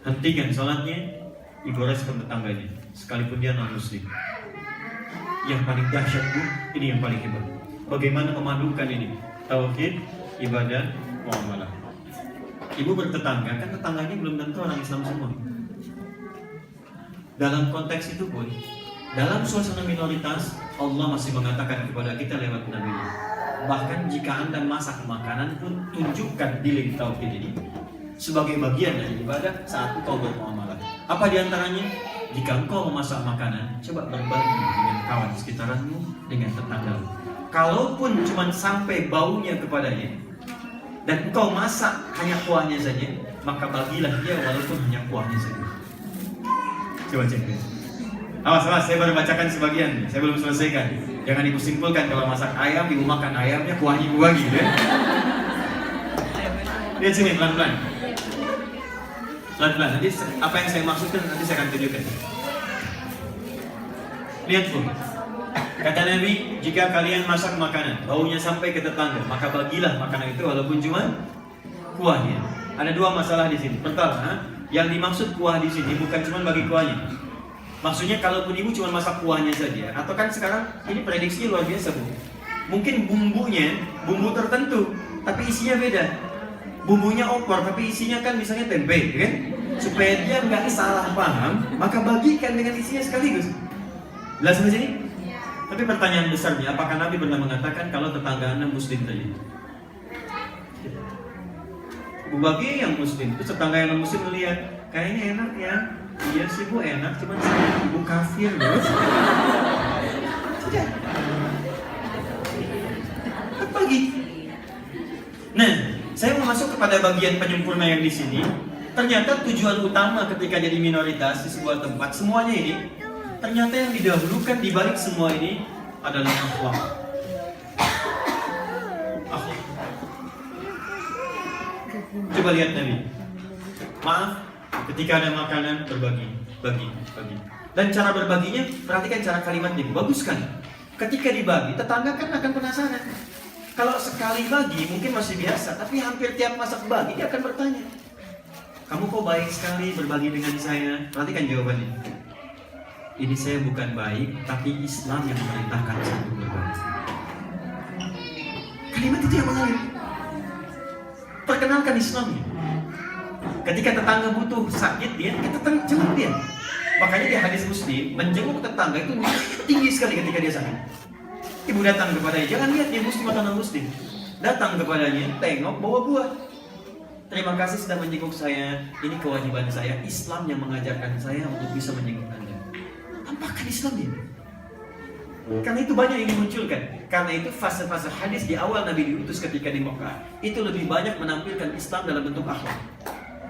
hentikan sholatnya, digoreskan tetangganya, sekalipun dia non muslim. Yang paling dahsyat Bu, ini yang paling hebat. Bagaimana memadukan ini? Tauhid, ibadah, muamalah. Ibu bertetangga, kan tetangganya belum tentu orang Islam semua. Dalam konteks itu pun, dalam suasana minoritas, Allah masih mengatakan kepada kita lewat Nabi. Bahkan jika Anda masak makanan pun, tunjukkan nilai tauhid ini sebagai bagian dari ibadah saat engkau bermuamalah. Apa diantaranya? Jika engkau memasak makanan, coba berbagi dengan kawan sekitaranmu, dengan tetanggamu. Kalaupun cuma sampai baunya kepadanya, dan engkau masak hanya kuahnya saja, maka bagilah dia walaupun hanya kuahnya saja. Coba cek deh. Awas, saya baru bacakan sebagian, saya belum selesaikan. Jangan ibu simpulkan kalau masak ayam, ibu makan ayamnya, kuahnya ibu bagi, ya. Lihat sini pelan-pelan. Pelan-pelan, nanti apa yang saya maksudkan nanti saya akan tunjukkan. Lihat Bu, kata Nabi, jika kalian masak makanan, baunya sampai ke tetangga, maka bagilah makanan itu walaupun cuma kuahnya. Ada dua masalah di sini. Pertama, yang dimaksud kuah di sini bukan cuma bagi kuahnya. Maksudnya kalaupun ibu cuma masak kuahnya saja, atau kan sekarang ini prediksinya luar biasa Bu. Mungkin bumbunya, bumbu tertentu, tapi isinya beda. Bumbunya opor, tapi isinya kan misalnya tempe, kan? Supaya dia nggak salah paham, maka bagikan dengan isinya sekaligus. Jelas sampai sini? Tapi pertanyaan besarnya, apakah Nabi pernah mengatakan kalau tetangga Anda muslim tadi? Bagi yang muslim, terus tetangga yang non muslim melihat, kayaknya enak ya. Iya sih Bu, enak, cuman saya ibu kafir loh. Sudah. Bagi. Nah, saya mau masuk kepada bagian penyempurna yang di sini. Ternyata tujuan utama ketika jadi minoritas di sebuah tempat, semuanya ini, ternyata yang didahulukan di balik semua ini adalah akhlak. Akhlak. Coba lihat Nabi. Maaf, ketika ada makanan berbagi, bagi. Dan cara berbaginya, perhatikan cara kalimatnya, bagus kan? Ketika dibagi, tetangga kan akan penasaran. Kalau sekali bagi mungkin masih biasa, tapi hampir tiap masak bagi dia akan bertanya, kamu kok baik sekali berbagi dengan saya? Perhatikan jawabannya. Ini saya bukan baik, tapi Islam yang memerintahkan saya untuk berbagi. Kalimat itu yang mengalir. Perkenalkan Islamnya. Ketika tetangga butuh sakit, kita jenguk dia. Makanya di hadis Muslim, menjenguk tetangga itu tinggi sekali ketika dia sakit. Ibu datang kepadanya, jangan lihat dia muslim atau non muslim. Datang kepadanya, tengok bawa buah. Terima kasih sudah menjenguk saya. Ini kewajiban saya. Islam yang mengajarkan saya untuk bisa menjenguk Anda. Tampakkan Islam dia. Karena itu banyak yang dimunculkan. Karena itu fase-fase hadis di awal Nabi diutus ketika di Mekah itu lebih banyak menampilkan Islam dalam bentuk akhlak.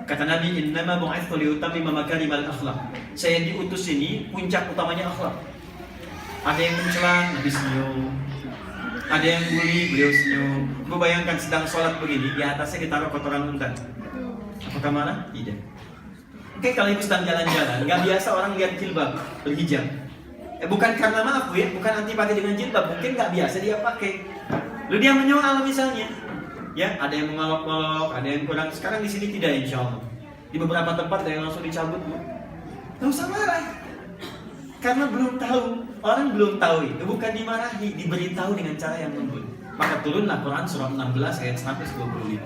Kata Nabi, innama bu'ithtu liutammima makarimal akhlak. Saya diutus ini puncak utamanya akhlak. Ada yang mencela, Nabi senyum. Ada yang bully, beliau senyum. Gue bayangkan sedang sholat begini, di atasnya ditaruh kotoran unta. Apakah marah? Tidak. Oke, kalau ibu sedang jalan-jalan, nggak biasa orang lihat jilbab, berhijab. Bukan karena maaf Bu, bukan antipati dengan jilbab, mungkin nggak biasa dia pakai. Lalu dia menyoal misalnya, ya ada yang mengolok-olok, ada yang kurang. Sekarang di sini tidak, insya Allah. Di beberapa tempat ada yang langsung dicabut Bu. Nggak usah marah. Karena belum tahu, orang belum tahu itu bukan dimarahi, diberitahu dengan cara yang lembut. Maka turunlah Quran surah 16 ayat 125.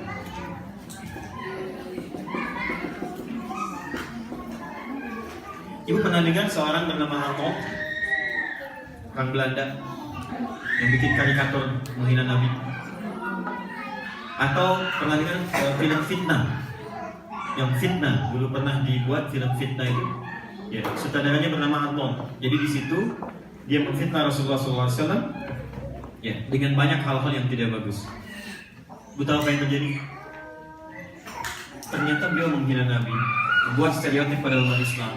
Ibu pernah dengar seorang bernama Hartog, orang Belanda, yang bikin karikatur menghina Nabi? Atau pernah dengar film Fitnah? Yang Fitnah dulu pernah dibuat film Fitnah itu. Ya, sutradaranya bernama Anton. Jadi di situ dia memfitnah Rasulullah SAW, ya, dengan banyak hal-hal yang tidak bagus. Bu tahu apa yang terjadi? Ternyata beliau menghina Nabi, membuat stereotip pada umat Islam,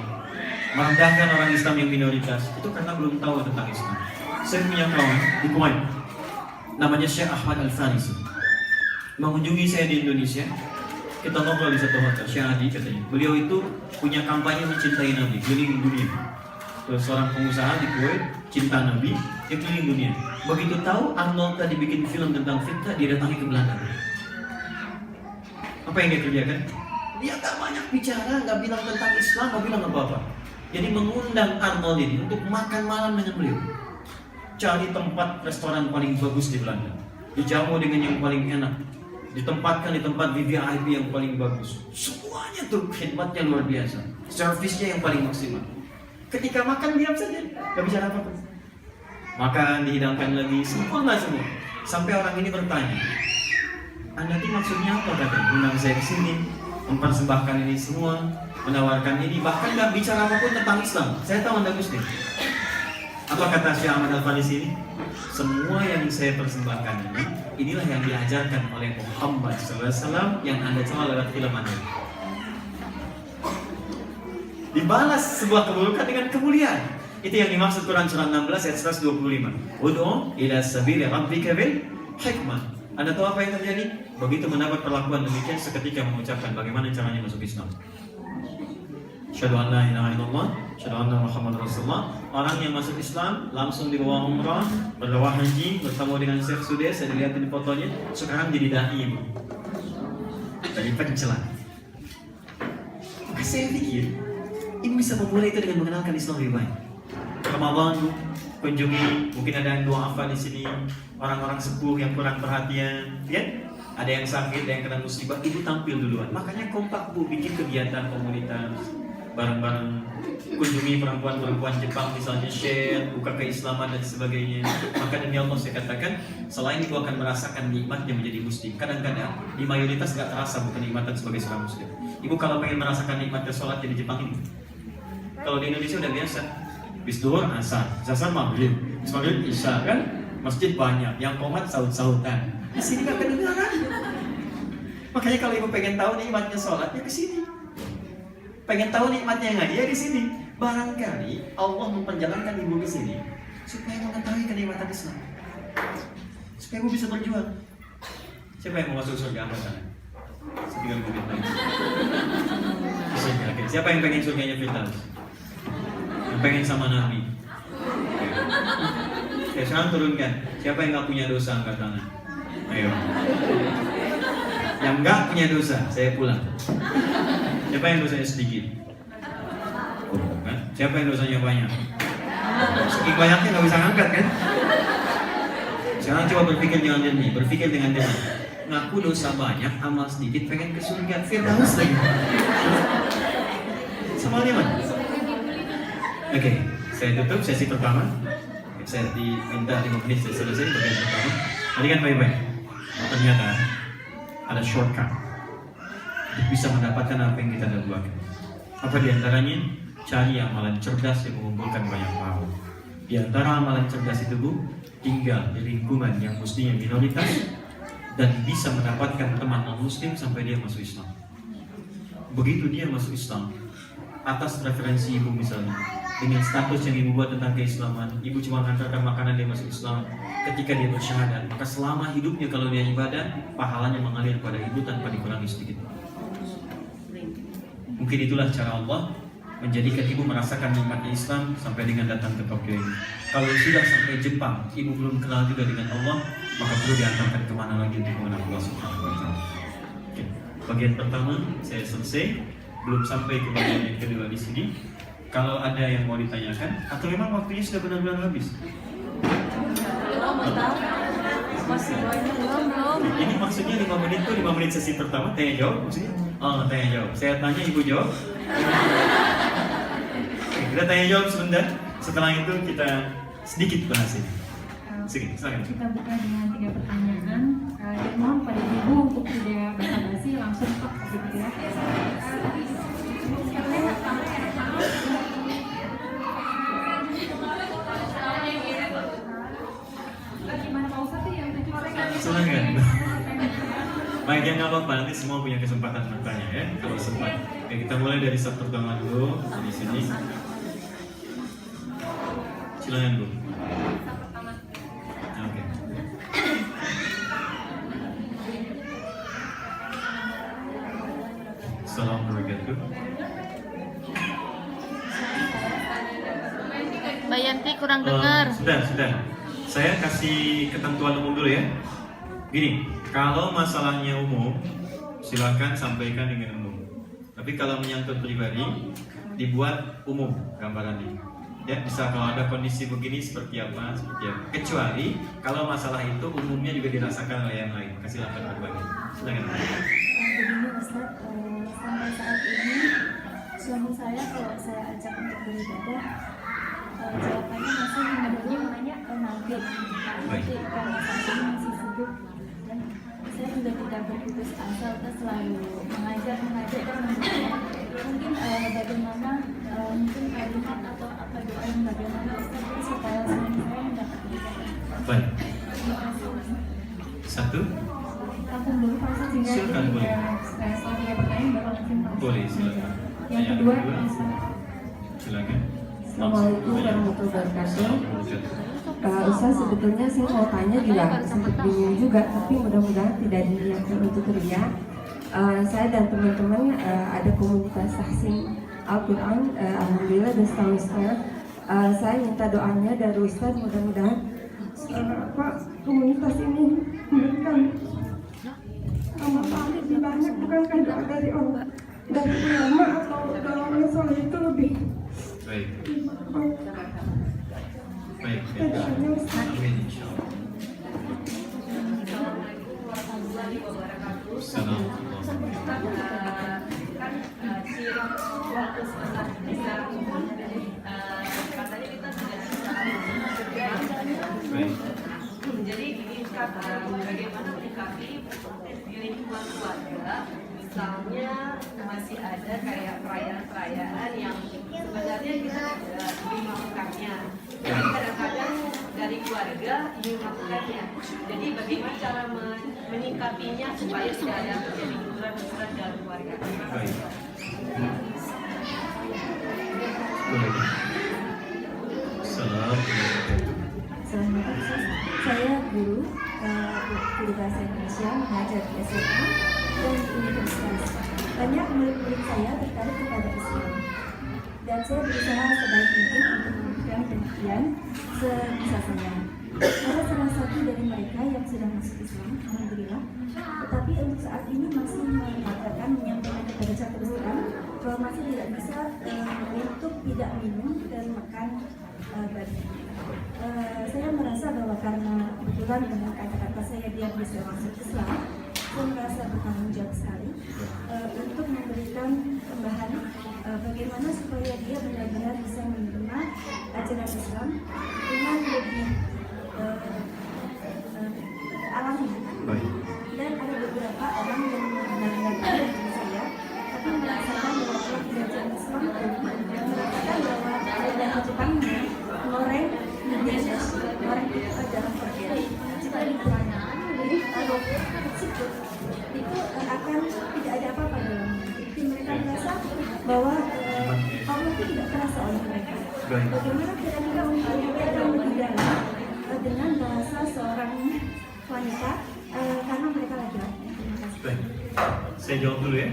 merendahkan orang Islam yang minoritas. Itu karena belum tahu tentang Islam. Saya punya kawan di Kuwait, namanya Syekh Ahmad Al-Farisi, mengunjungi saya di Indonesia. Kita ngobrol di satu hotel, Syekh Adi katanya. Beliau itu punya kampanye mencintai Nabi, keliling dunia. Terus seorang pengusaha di Kuwait, cinta Nabi, dia keliling dunia. Begitu tahu Arnold tadi bikin film tentang fitnah, dia datangi ke Belanda. Apa yang dia kerjakan? Dia gak banyak bicara, gak bilang tentang Islam, gak bilang apa-apa. Jadi mengundang Arnold ini untuk makan malam dengan beliau. Cari tempat restoran paling bagus di Belanda, dijamu dengan yang paling enak, ditempatkan di tempat VIP yang paling bagus. Semuanya tuh khidmatnya luar biasa, servisnya yang paling maksimal. Ketika makan diam saja, gak bicara apa-apa. Makan, dihidangkan lagi, sempurna semua. Sampai orang ini bertanya, Anda tuh maksudnya apa katanya? Undang saya ke sini, mempersembahkan ini semua, menawarkan ini, bahkan gak bicara apapun tentang Islam. Saya tahu Anda Muslim. Apa kata Syekh Ahmad Al-Farisi ini? Semua yang saya persembahkan ini, inilah yang diajarkan oleh Muhammad SAW yang Anda cuma lewat film Anda. Dibalas sebuah keburukan dengan kemuliaan. Itu yang dimaksud Quran surah 16 ayat 125. Ud'u ila sabili rabbika bil hikmah. Anda tahu apa yang terjadi? Begitu mendapat perlakuan demikian seketika mengucapkan bagaimana caranya masuk Islam. Asyhadu an la ilaha illallah, asyhadu anna Muhammadar Rasulullah. Orang yang masuk Islam langsung dibawa umrah, berdoa haji, bertemu dengan Syekh Sudes, saya lihat di fotonya, sekarang jadi dai. Dari pencelan. Maka saya pikir, ibu bisa memulai itu dengan mengenalkan Islam lebih baik. Ramadan, kunjungi, mungkin ada yang duafa di sini, orang-orang sepuh yang kurang perhatian, ya? Ada yang sakit, ada yang kena musibah, ibu tampil duluan. Makanya kompak bu, bikin kegiatan komunitas bareng-bareng, kunjungi perempuan-perempuan Jepang misalnya, share, buka keislaman dan sebagainya. Maka demi Allah saya katakan, selain ibu akan merasakan nikmatnya menjadi muslim. Kadang-kadang di mayoritas gak terasa bukan nikmatan sebagai seorang muslim. Ibu kalau pengen merasakan nikmatnya sholat di Jepang ini, kalau di Indonesia udah biasa, bis duhur asar, asar maghrib, maghrib isya kan, masjid banyak, yang komat saut-sautan. Di sini gak kedengaran. Makanya kalau ibu pengen tahu nikmatnya sholat, ya ke sini. Pengen tahu nikmatnya ngaji, ya di sini. Barangkali Allah memperjalankan ibu ke sini supaya mengetahui kenikmatan Islam, supaya ibu bisa berjuang. Siapa yang mau masuk surga angkat tangan? Setinggal bukit lagi. Siapa yang pengen surganya Firdaus? Yang pengen sama Nabi? Oke, sekarang turunkan. Siapa yang nggak punya dosa angkat tangan? Ayo. Yang nggak punya dosa, saya pulang. Siapa yang dosanya sedikit? Kan? Siapa yang dosanya banyak? Saking banyaknya nggak bisa ngangkat kan? Sekarang coba berpikir dengan jernih, berpikir dengan jernih. Ngaku dosa banyak, amal sedikit, pengen ke surga, Firdaus lagi. Semuanya mana? Oke, saya tutup sesi pertama. Saya diminta 5 menit saya selesai bagian pertama. Tadi kan baik-baik. Ternyata ada shortcut untuk bisa mendapatkan apa yang kita dapatkan. Apa diantaranya? Cari amalan cerdas yang mengumpulkan banyak pahala. Di antara amalan cerdas itu bu, tinggal di lingkungan yang mestinya minoritas dan bisa mendapatkan teman non-muslim sampai dia masuk Islam. Begitu dia masuk Islam, atas referensi ibu misalnya, dengan status yang ibu buat tentang keislaman, ibu cuma mengantarkan makanan dia masuk Islam. Ketika dia bersyahadat, maka selama hidupnya kalau dia ibadah, pahalanya mengalir pada ibu tanpa dikurangi sedikit. Mungkin itulah cara Allah menjadikan ibu merasakan nikmatnya Islam sampai dengan datang ke Tokyo ini. Kalau sudah sampai Jepang, ibu belum kenal juga dengan Allah, maka perlu diantarkan kemana lagi untuk mengenal Allah Subhanahu wa Ta'ala. Oke. Bagian pertama saya selesai, belum sampai ke bagian yang kedua di sini. Kalau ada yang mau ditanyakan, atau memang waktunya sudah benar-benar habis? Masih banyak belum. Ini maksudnya 5 menit itu 5 menit sesi pertama, tanya jawab maksudnya? Oh, tanya jawab. Saya tanya, ibu jawab. Kita tanya jawab sebentar. Setelah itu kita sedikit bahas ini. Sedikit, silakan. Kita buka dengan 3 pertanyaan. Mohon pada ibu untuk tidak basa-basi, langsung Pak gitu ya. Gimana Pak Ustadz yang Silakan. Baik, yang nggak apa-apa, nanti semua punya kesempatan bertanya ya, kalau sempat. Oke, kita mulai dari set pertama dulu di sini. Silakan Bu. Oke. Assalamualaikum. Mbak Yanti kurang dengar. Sudah. Saya kasih ketentuan umum dulu ya. Gini, kalau masalahnya umum, silakan sampaikan dengan umum. Tapi kalau menyangkut pribadi, dibuat umum gambarannya. Ya, bisa kalau ada kondisi begini seperti apa. Kecuali kalau masalah itu umumnya juga dirasakan oleh yang lain. Silakan berbagi. Silakan. Begini Ustaz, sampai saat ini suami saya kalau saya ajak untuk beribadah, jawabannya masih namanya nanti karena saat ini masih sibuk dan saya juga tidak berputus asa, kita selalu mengajak dan mungkin bagaimana mungkin kalimat atau apa doa yang bagaimana Ustaz supaya suami saya mendapat beribadah. Baik. Terima kasih. Satu. Langsung dulu Pak Ustaz, sehingga Silakan, boleh. setelah dia pertanyaan baru langsung Pak Ustaz. Boleh, silakan. Yang kedua, Silakan. Assalamualaikum warahmatullahi wabarakatuh. Ustaz, sebetulnya saya mau tanya juga sempat bingung juga, tapi mudah-mudahan tidak diniatkan untuk ria. Saya dan teman-teman ada komunitas tahsin Al-Quran, alhamdulillah dan setahun. Saya minta doanya dari Ustaz, mudah-mudahan komunitas ini memberikan amal pahala lebih banyak, bukankah doa dari Allah, dari ulama atau dari orang soleh itu lebih Baik. Baik. Amin, Amin, insyaallah. Jadi ini bagaimana menyikapi di lingkungan keluarga, misalnya masih ada kayak perayaan-perayaan yang sebenarnya kita tidak ingin melakukannya, tapi kadang-kadang dari keluarga ingin melakukannya. Jadi bagaimana cara menyikapinya supaya tidak ada terjadi benturan-benturan dalam keluarga? Baik. Boleh. Assalamualaikum. Assalamualaikum. Saya guru bahasa Indonesia, mengajar di SMA dan di universitas. Banyak murid-murid saya tertarik kepada Islam dan saya berusaha sebaik mungkin untuk memberikan pengertian sebisa saya. Ada salah satu dari mereka yang sudah masuk Islam, alhamdulillah. Tetapi untuk saat ini masih mengatakan, menyampaikan kepada saya terus terang bahwa masih tidak bisa untuk tidak minum dan makan babi. Saya merasa bahwa karena kebetulan dengan kata-kata saya dia bisa masuk Islam, saya merasa bertanggung jawab sekali untuk memberikan tambahan bagaimana supaya dia benar-benar bisa menerima ajaran Islam dengan lebih alami. Dan ada beberapa orang yang benar-benar ada di saya, tapi merasakan bahwa kalau tidak ajaran Islam dan merasakan bahwa ada Jepangnya goreng orang itu adalah perkara jika dikurangi kalau tersebut itu akan tidak ada apa-apa dalamnya. Jadi mereka merasa bahwa Allah itu tidak terasa oleh mereka. Bagaimana kira-kira menyampaikan lebih dalam dengan bahasa seorang wanita karena mereka laki-laki. Terima kasih. Baik. Saya jawab dulu ya.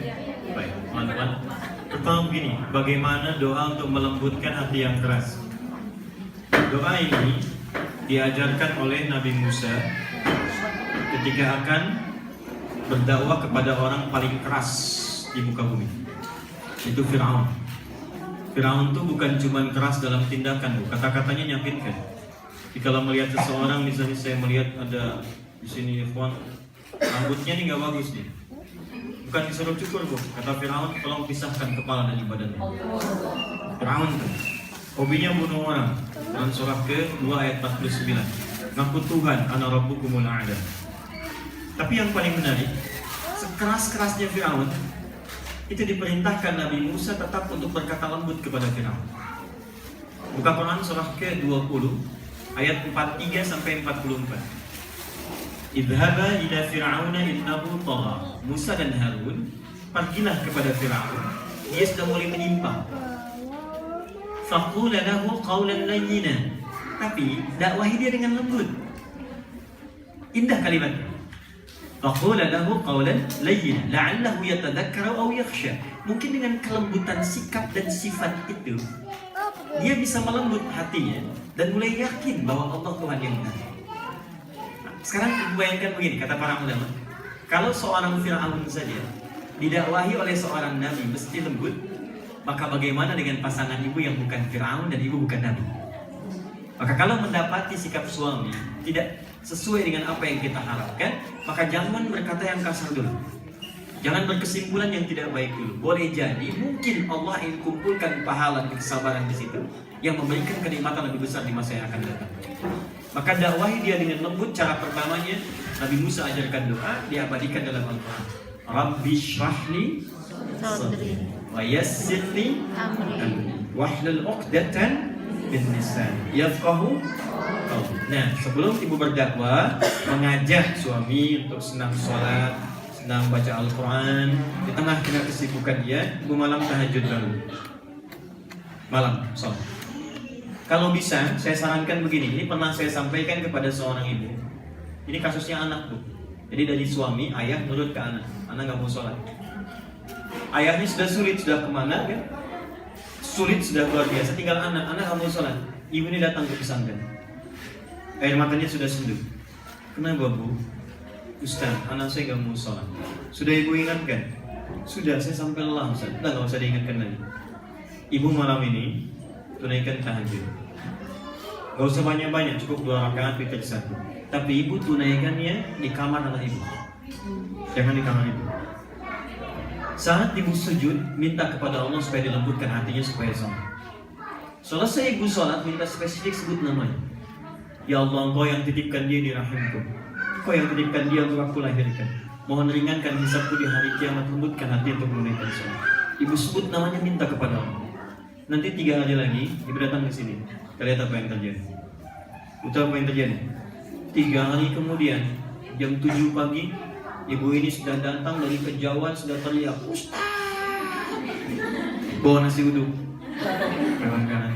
Baik, teman-teman. Pertama begini, bagaimana doa untuk melembutkan hati yang keras? Doa ini diajarkan oleh Nabi Musa ketika akan berdakwah kepada orang paling keras di muka bumi, itu Fir'aun. Fir'aun itu bukan cuma keras dalam tindakan, kata-katanya nyakitkan. Jadi kalau melihat seseorang, misalnya saya melihat ada di sini ikhwan, rambutnya ini nggak bagus nih, bukan disuruh cukur bu, kata Fir'aun, tolong pisahkan kepala dan badannya. Fir'aun itu hobinya bunuh orang. Dalam surah ke-2 ayat 49. Ngaku Tuhan, ana rabbukumul a'la. Tapi yang paling menarik, sekeras-kerasnya Fir'aun, itu diperintahkan Nabi Musa tetap untuk berkata lembut kepada Fir'aun. Buka Quran surah ke-20 ayat 43 sampai 44. Idhaba ila fir'auna innahu tagha. Musa dan Harun pergilah kepada Fir'aun. Dia sudah mulai menyimpang. Faqula lahu qawlan layyina. Tapi dakwahi dia dengan lembut. Indah kalimat. Faqula lahu qawlan layyina la'allahu yatadhakkaru aw yakhsha. Mungkin dengan kelembutan sikap dan sifat itu dia bisa melembut hatinya dan mulai yakin bahwa Allah Tuhan yang benar. Nah, sekarang bayangkan begini, kata para ulama, kalau seorang Fir'aun saja didakwahi oleh seorang nabi mesti lembut, maka bagaimana dengan pasangan ibu yang bukan Firaun dan ibu bukan nabi? Maka kalau mendapati sikap suami tidak sesuai dengan apa yang kita harapkan, maka jangan berkata yang kasar dulu. Jangan berkesimpulan yang tidak baik dulu. Boleh jadi mungkin Allah ingin kumpulkan pahala dan kesabaran di situ yang memberikan kenikmatan lebih besar di masa yang akan datang. Maka dakwahi dia dengan lembut. Cara pertamanya Nabi Musa ajarkan doa, diabadikan dalam Al-Quran. Rabbi shrahli sadri wa yassirli amri wahlul 'uqdatan min lisani yafqahu qawli. Nah, sebelum ibu berdakwah, mengajak suami untuk senang sholat, senang baca Al-Quran, di tengah kesibukan dia, ibu malam tahajud dulu. Malam sholat. Kalau bisa, saya sarankan begini. Ini pernah saya sampaikan kepada seorang ibu. Ini kasusnya anak tuh. Jadi dari suami, ayah nurut ke anak. Anak nggak mau sholat. Ayahnya sudah sulit, sudah kemana kan? Sulit sudah luar biasa. Tinggal anak nggak mau sholat. Ibu ini datang ke pesantren. Air matanya sudah senduh. Kenapa bu? Ustaz, anak saya nggak mau sholat. Sudah ibu ingatkan? Sudah, saya sampai lelah Ustaz. Nggak usah diingatkan lagi. Ibu malam ini tunaikan tahajud. Gak usah banyak-banyak, cukup 2 rakaat witir 1. Tapi ibu tunaikannya di kamar anak ibu. Jangan di kamar ibu. Saat ibu sujud, minta kepada Allah supaya dilembutkan hatinya supaya sholat. Selesai ibu sholat, minta spesifik sebut namanya. Ya Allah, Engkau yang titipkan dia di rahimku. Engkau yang titipkan dia untuk aku lahirkan. Mohon ringankan hisabku di hari kiamat, lembutkan hati untuk menunaikan sholat. Ibu sebut namanya, minta kepada Allah. Nanti 3 hari lagi, ibu datang ke sini. Kita lihat apa yang terjadi. Tahu apa yang terjadi? 3 hari kemudian, jam 7 pagi, ibu ini sudah datang dari kejauhan, sudah teriak, Ustaz, bawa nasi uduk. Kawan-kawan.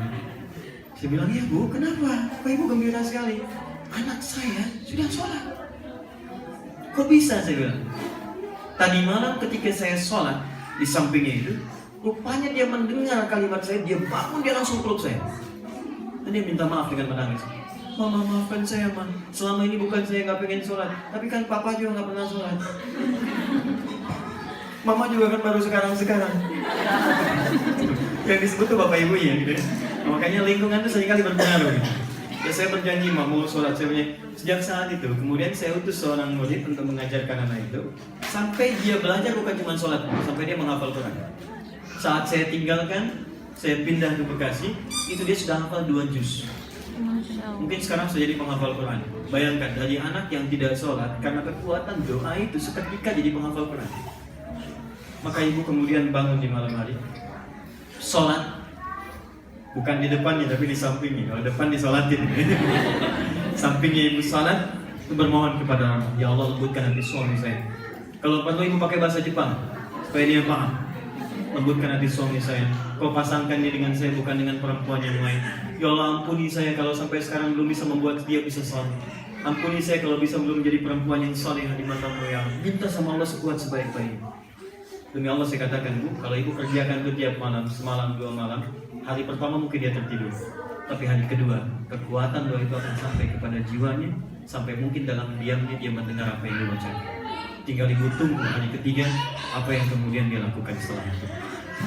Saya bilang, ya bu, kenapa? Kok ibu gembira sekali? Anak saya sudah sholat. Kok bisa? Saya bilang. Tadi malam ketika saya sholat, di sampingnya itu, rupanya dia mendengar kalimat saya, dia bangun, dia langsung peluk saya. Dan dia minta maaf dengan menangis. Mama, maafkan saya, Ma. Selama ini bukan saya nggak pengen sholat, tapi kan Papa juga nggak pernah sholat. Mama juga kan baru sekarang. Yang disebut tuh bapak ibunya, gitu. Makanya lingkungan itu seringkali berpengaruh. Gitu. Ya saya berjanji, Ma, mau sholat. Saya punya. Sejak saat itu, kemudian saya utus seorang murid untuk mengajarkan anak itu, sampai dia belajar bukan cuma sholat, sampai dia menghafal Quran. Saat saya tinggalkan, saya pindah ke Bekasi, itu dia sudah hafal 2 juz. Mungkin sekarang sudah jadi penghafal Quran. Bayangkan, dari anak yang tidak sholat, karena kekuatan doa itu seketika jadi penghafal Quran. Maka ibu kemudian bangun di malam hari, sholat, bukan di depannya tapi di sampingnya. Kalau depan disolatin, sampingnya ibu sholat, itu bermohon kepada Allah, ya Allah lembutkan hati suami saya. Kalau perlu ibu pakai bahasa Jepang supaya dia paham. Lembutkan hati suami saya. Kau pasangkan dia dengan saya, bukan dengan perempuan yang lain. Ya Allah, ampuni saya kalau sampai sekarang belum bisa membuat dia bisa sholat. Ampuni saya kalau bisa belum menjadi perempuan yang salehah di matamu ya Allah. Minta sama Allah sekuat sebaik-baiknya. Demi Allah saya katakan bu, kalau ibu kerjakan itu tiap malam, semalam 2 malam, hari pertama mungkin dia tertidur, tapi hari kedua kekuatan doa itu akan sampai kepada jiwanya, sampai mungkin dalam diamnya dia mendengar apa yang dia baca. Tinggal ibu tunggu hari ketiga apa yang kemudian dia lakukan setelah itu.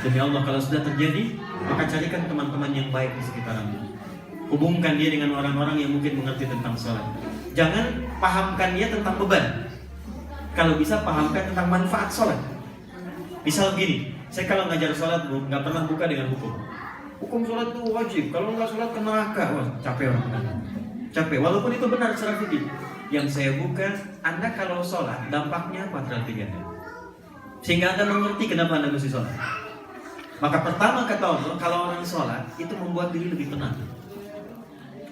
Demi Allah, kalau sudah terjadi, maka carikan teman-teman yang baik di sekitaranmu. Hubungkan dia dengan orang-orang yang mungkin mengerti tentang sholat. Jangan pahamkan dia tentang beban. Kalau bisa pahamkan tentang manfaat sholat. Misal begini, saya kalau ngajar sholat bu, nggak pernah buka dengan hukum. Hukum sholat itu wajib, kalau nggak sholat ke neraka. Wah, capek orang. Capek, walaupun itu benar secara fikih. Yang saya buka, Anda kalau sholat, dampaknya apa terhadap Anda? Sehingga Anda mengerti kenapa Anda mesti sholat. Maka pertama kata Allah, kalau orang sholat, itu membuat diri lebih tenang.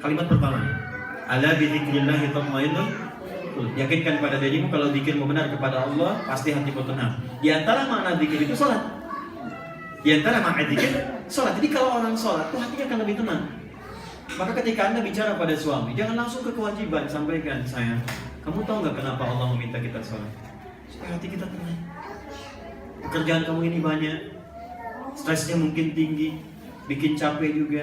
Kalimat pertama, ala bidzikrillahi tatma'innul qulub. Yakinkan pada dirimu kalau zikirmu benar kepada Allah, pasti hatimu tenang. Di antara makna zikir itu sholat. Di antara makna zikir, sholat. Jadi kalau orang sholat, tuh hatinya akan lebih tenang. Maka ketika Anda bicara pada suami, jangan langsung ke kewajiban, sampaikan, sayang, kamu tahu nggak kenapa Allah meminta kita sholat? Supaya hati kita tenang. Pekerjaan kamu ini banyak, stresnya mungkin tinggi, bikin capek juga.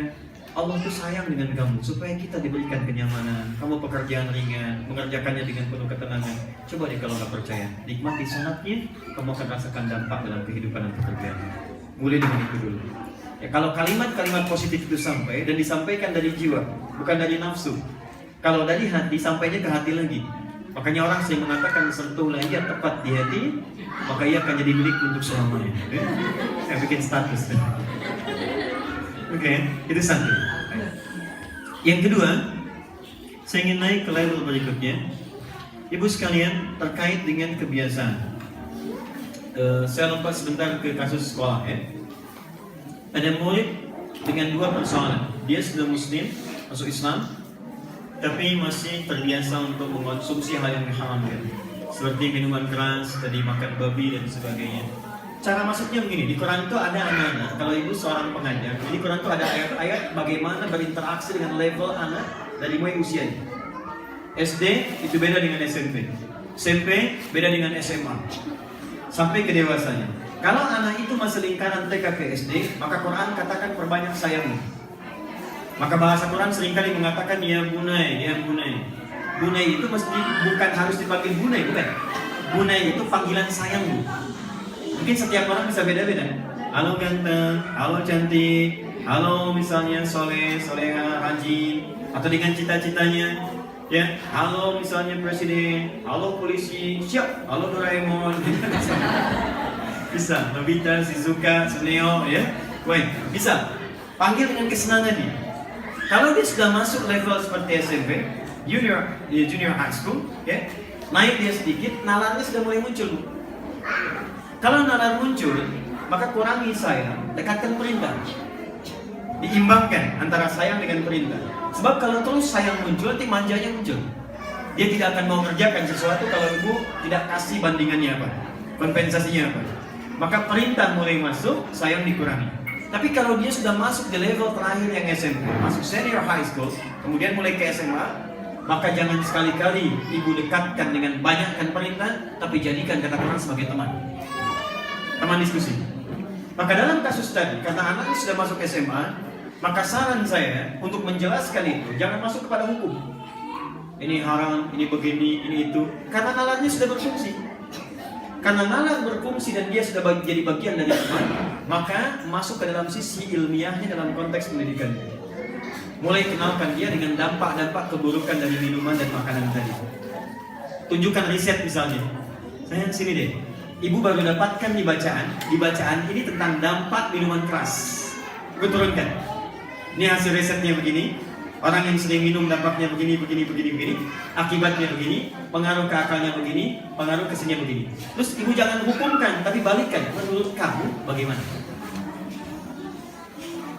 Allah tuh sayang dengan kamu supaya kita diberikan kenyamanan. Kamu pekerjaan ringan, mengerjakannya dengan penuh ketenangan. Coba deh kalau nggak percaya, nikmati sholatnya, kamu akan rasakan dampak dalam kehidupan dan pekerjaan. Mulai dengan itu dulu. Ya, kalau kalimat-kalimat positif itu sampai dan disampaikan dari jiwa, bukan dari nafsu. Kalau dari hati, sampainya ke hati lagi. Makanya orang sering mengatakan sentuhlah ia tepat di hati, maka ia akan jadi milik untuk selamanya. Saya bikin status. Oke, itu satu. Yang kedua, saya ingin naik ke level berikutnya. Ibu sekalian, terkait dengan kebiasaan. Saya lompat sebentar ke kasus sekolah ya. Ada murid dengan dua persoalan. Dia sudah muslim, masuk Islam, tapi masih terbiasa untuk mengkonsumsi hal yang diharamkan, seperti minuman keras, tadi makan babi dan sebagainya. Cara masuknya begini, di Quran itu ada anak-anak. Kalau ibu seorang pengajar, di Quran itu ada ayat-ayat bagaimana berinteraksi dengan level anak dari mulai usianya. SD itu beda dengan SMP, SMP beda dengan SMA, sampai ke dewasanya. Kalau anak itu masih lingkaran TK ke SD, maka Quran katakan perbanyak sayangnya. Maka bahasa Quran seringkali mengatakan ya bunai, ya bunai. Bunai itu mesti bukan harus dipanggil bunai, bukan. Bunai itu panggilan sayang, Bu. Mungkin setiap orang bisa beda-beda. Halo ganteng, halo cantik, halo misalnya soleh, soleha, rajin, atau dengan cita-citanya. Ya, halo misalnya presiden, halo polisi, siap, halo Doraemon. Bisa, Nobita, Shizuka, Suneo, ya. Baik, bisa. Panggil dengan kesenangan dia. Kalau dia sudah masuk level seperti SMP, junior high school, ya, naik dia sedikit, nalarnya sudah mulai muncul. Kalau nalar muncul, maka kurangi sayang, dekatkan perintah. Diimbangkan antara sayang dengan perintah. Sebab kalau terus sayang muncul, nanti manjanya muncul. Dia tidak akan mau mengerjakan sesuatu kalau ibu tidak kasih bandingannya apa, kompensasinya apa. Maka perintah mulai masuk, sayang dikurangi. Tapi kalau dia sudah masuk di level terakhir yang SMP, masuk senior high school, kemudian mulai ke SMA, maka jangan sekali-kali ibu dekatkan dengan banyakkan perintah, tapi jadikan kata Quran sebagai teman. Teman diskusi. Maka dalam kasus tadi, karena anaknya sudah masuk SMA, maka saran saya untuk menjelaskan itu, jangan masuk kepada hukum. Ini haram, ini begini, ini itu. Karena nalarnya sudah berfungsi. Karena nalar berfungsi dan dia sudah jadi bagian dari teman, maka masuk ke dalam sisi ilmiahnya dalam konteks pendidikan. Mulai kenalkan dia dengan dampak-dampak keburukan dari minuman dan makanan tadi. Tunjukkan riset misalnya. Sayang sini deh. Ibu baru dapatkan di bacaan ini tentang dampak minuman keras. Gue turunkan. Ini hasil risetnya begini. Orang yang sering minum dampaknya begini. Akibatnya begini, pengaruh ke akalnya begini, pengaruh ke sininya begini. Terus ibu jangan hukumkan, tapi balikkan. Menurut kamu bagaimana?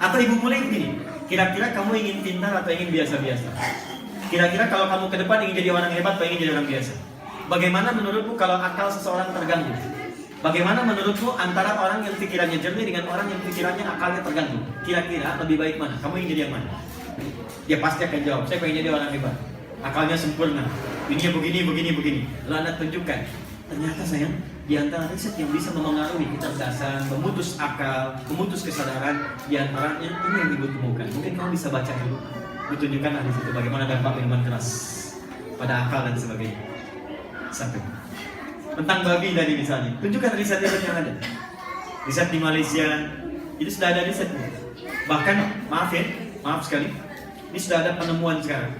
Atau ibu mulai begini. Kira-kira kamu ingin pintar atau ingin biasa-biasa? Kira-kira kalau kamu ke depan ingin jadi orang hebat atau ingin jadi orang biasa? Bagaimana menurutmu kalau akal seseorang terganggu? Bagaimana menurutmu antara orang yang pikirannya jernih dengan orang yang pikirannya akalnya terganggu? Kira-kira lebih baik mana? Kamu ingin jadi yang mana? Dia pasti akan jawab, saya pengen jadi orang hebat. Akalnya sempurna. Ini begini. Lalu Anda tunjukkan. Ternyata sayang, di antara riset yang bisa memengaruhi kecerdasan, memutus akal, memutus kesadaran, di antaranya ini yang ibu temukan. Mungkin kamu bisa baca dulu. Ditunjukkan di situ bagaimana dampak minuman keras pada akal dan sebagainya. Satu. Tentang babi tadi misalnya, tunjukkan riset yang ada. Riset di Malaysia, itu sudah ada riset. Bahkan, maaf sekali, ini sudah ada penemuan sekarang.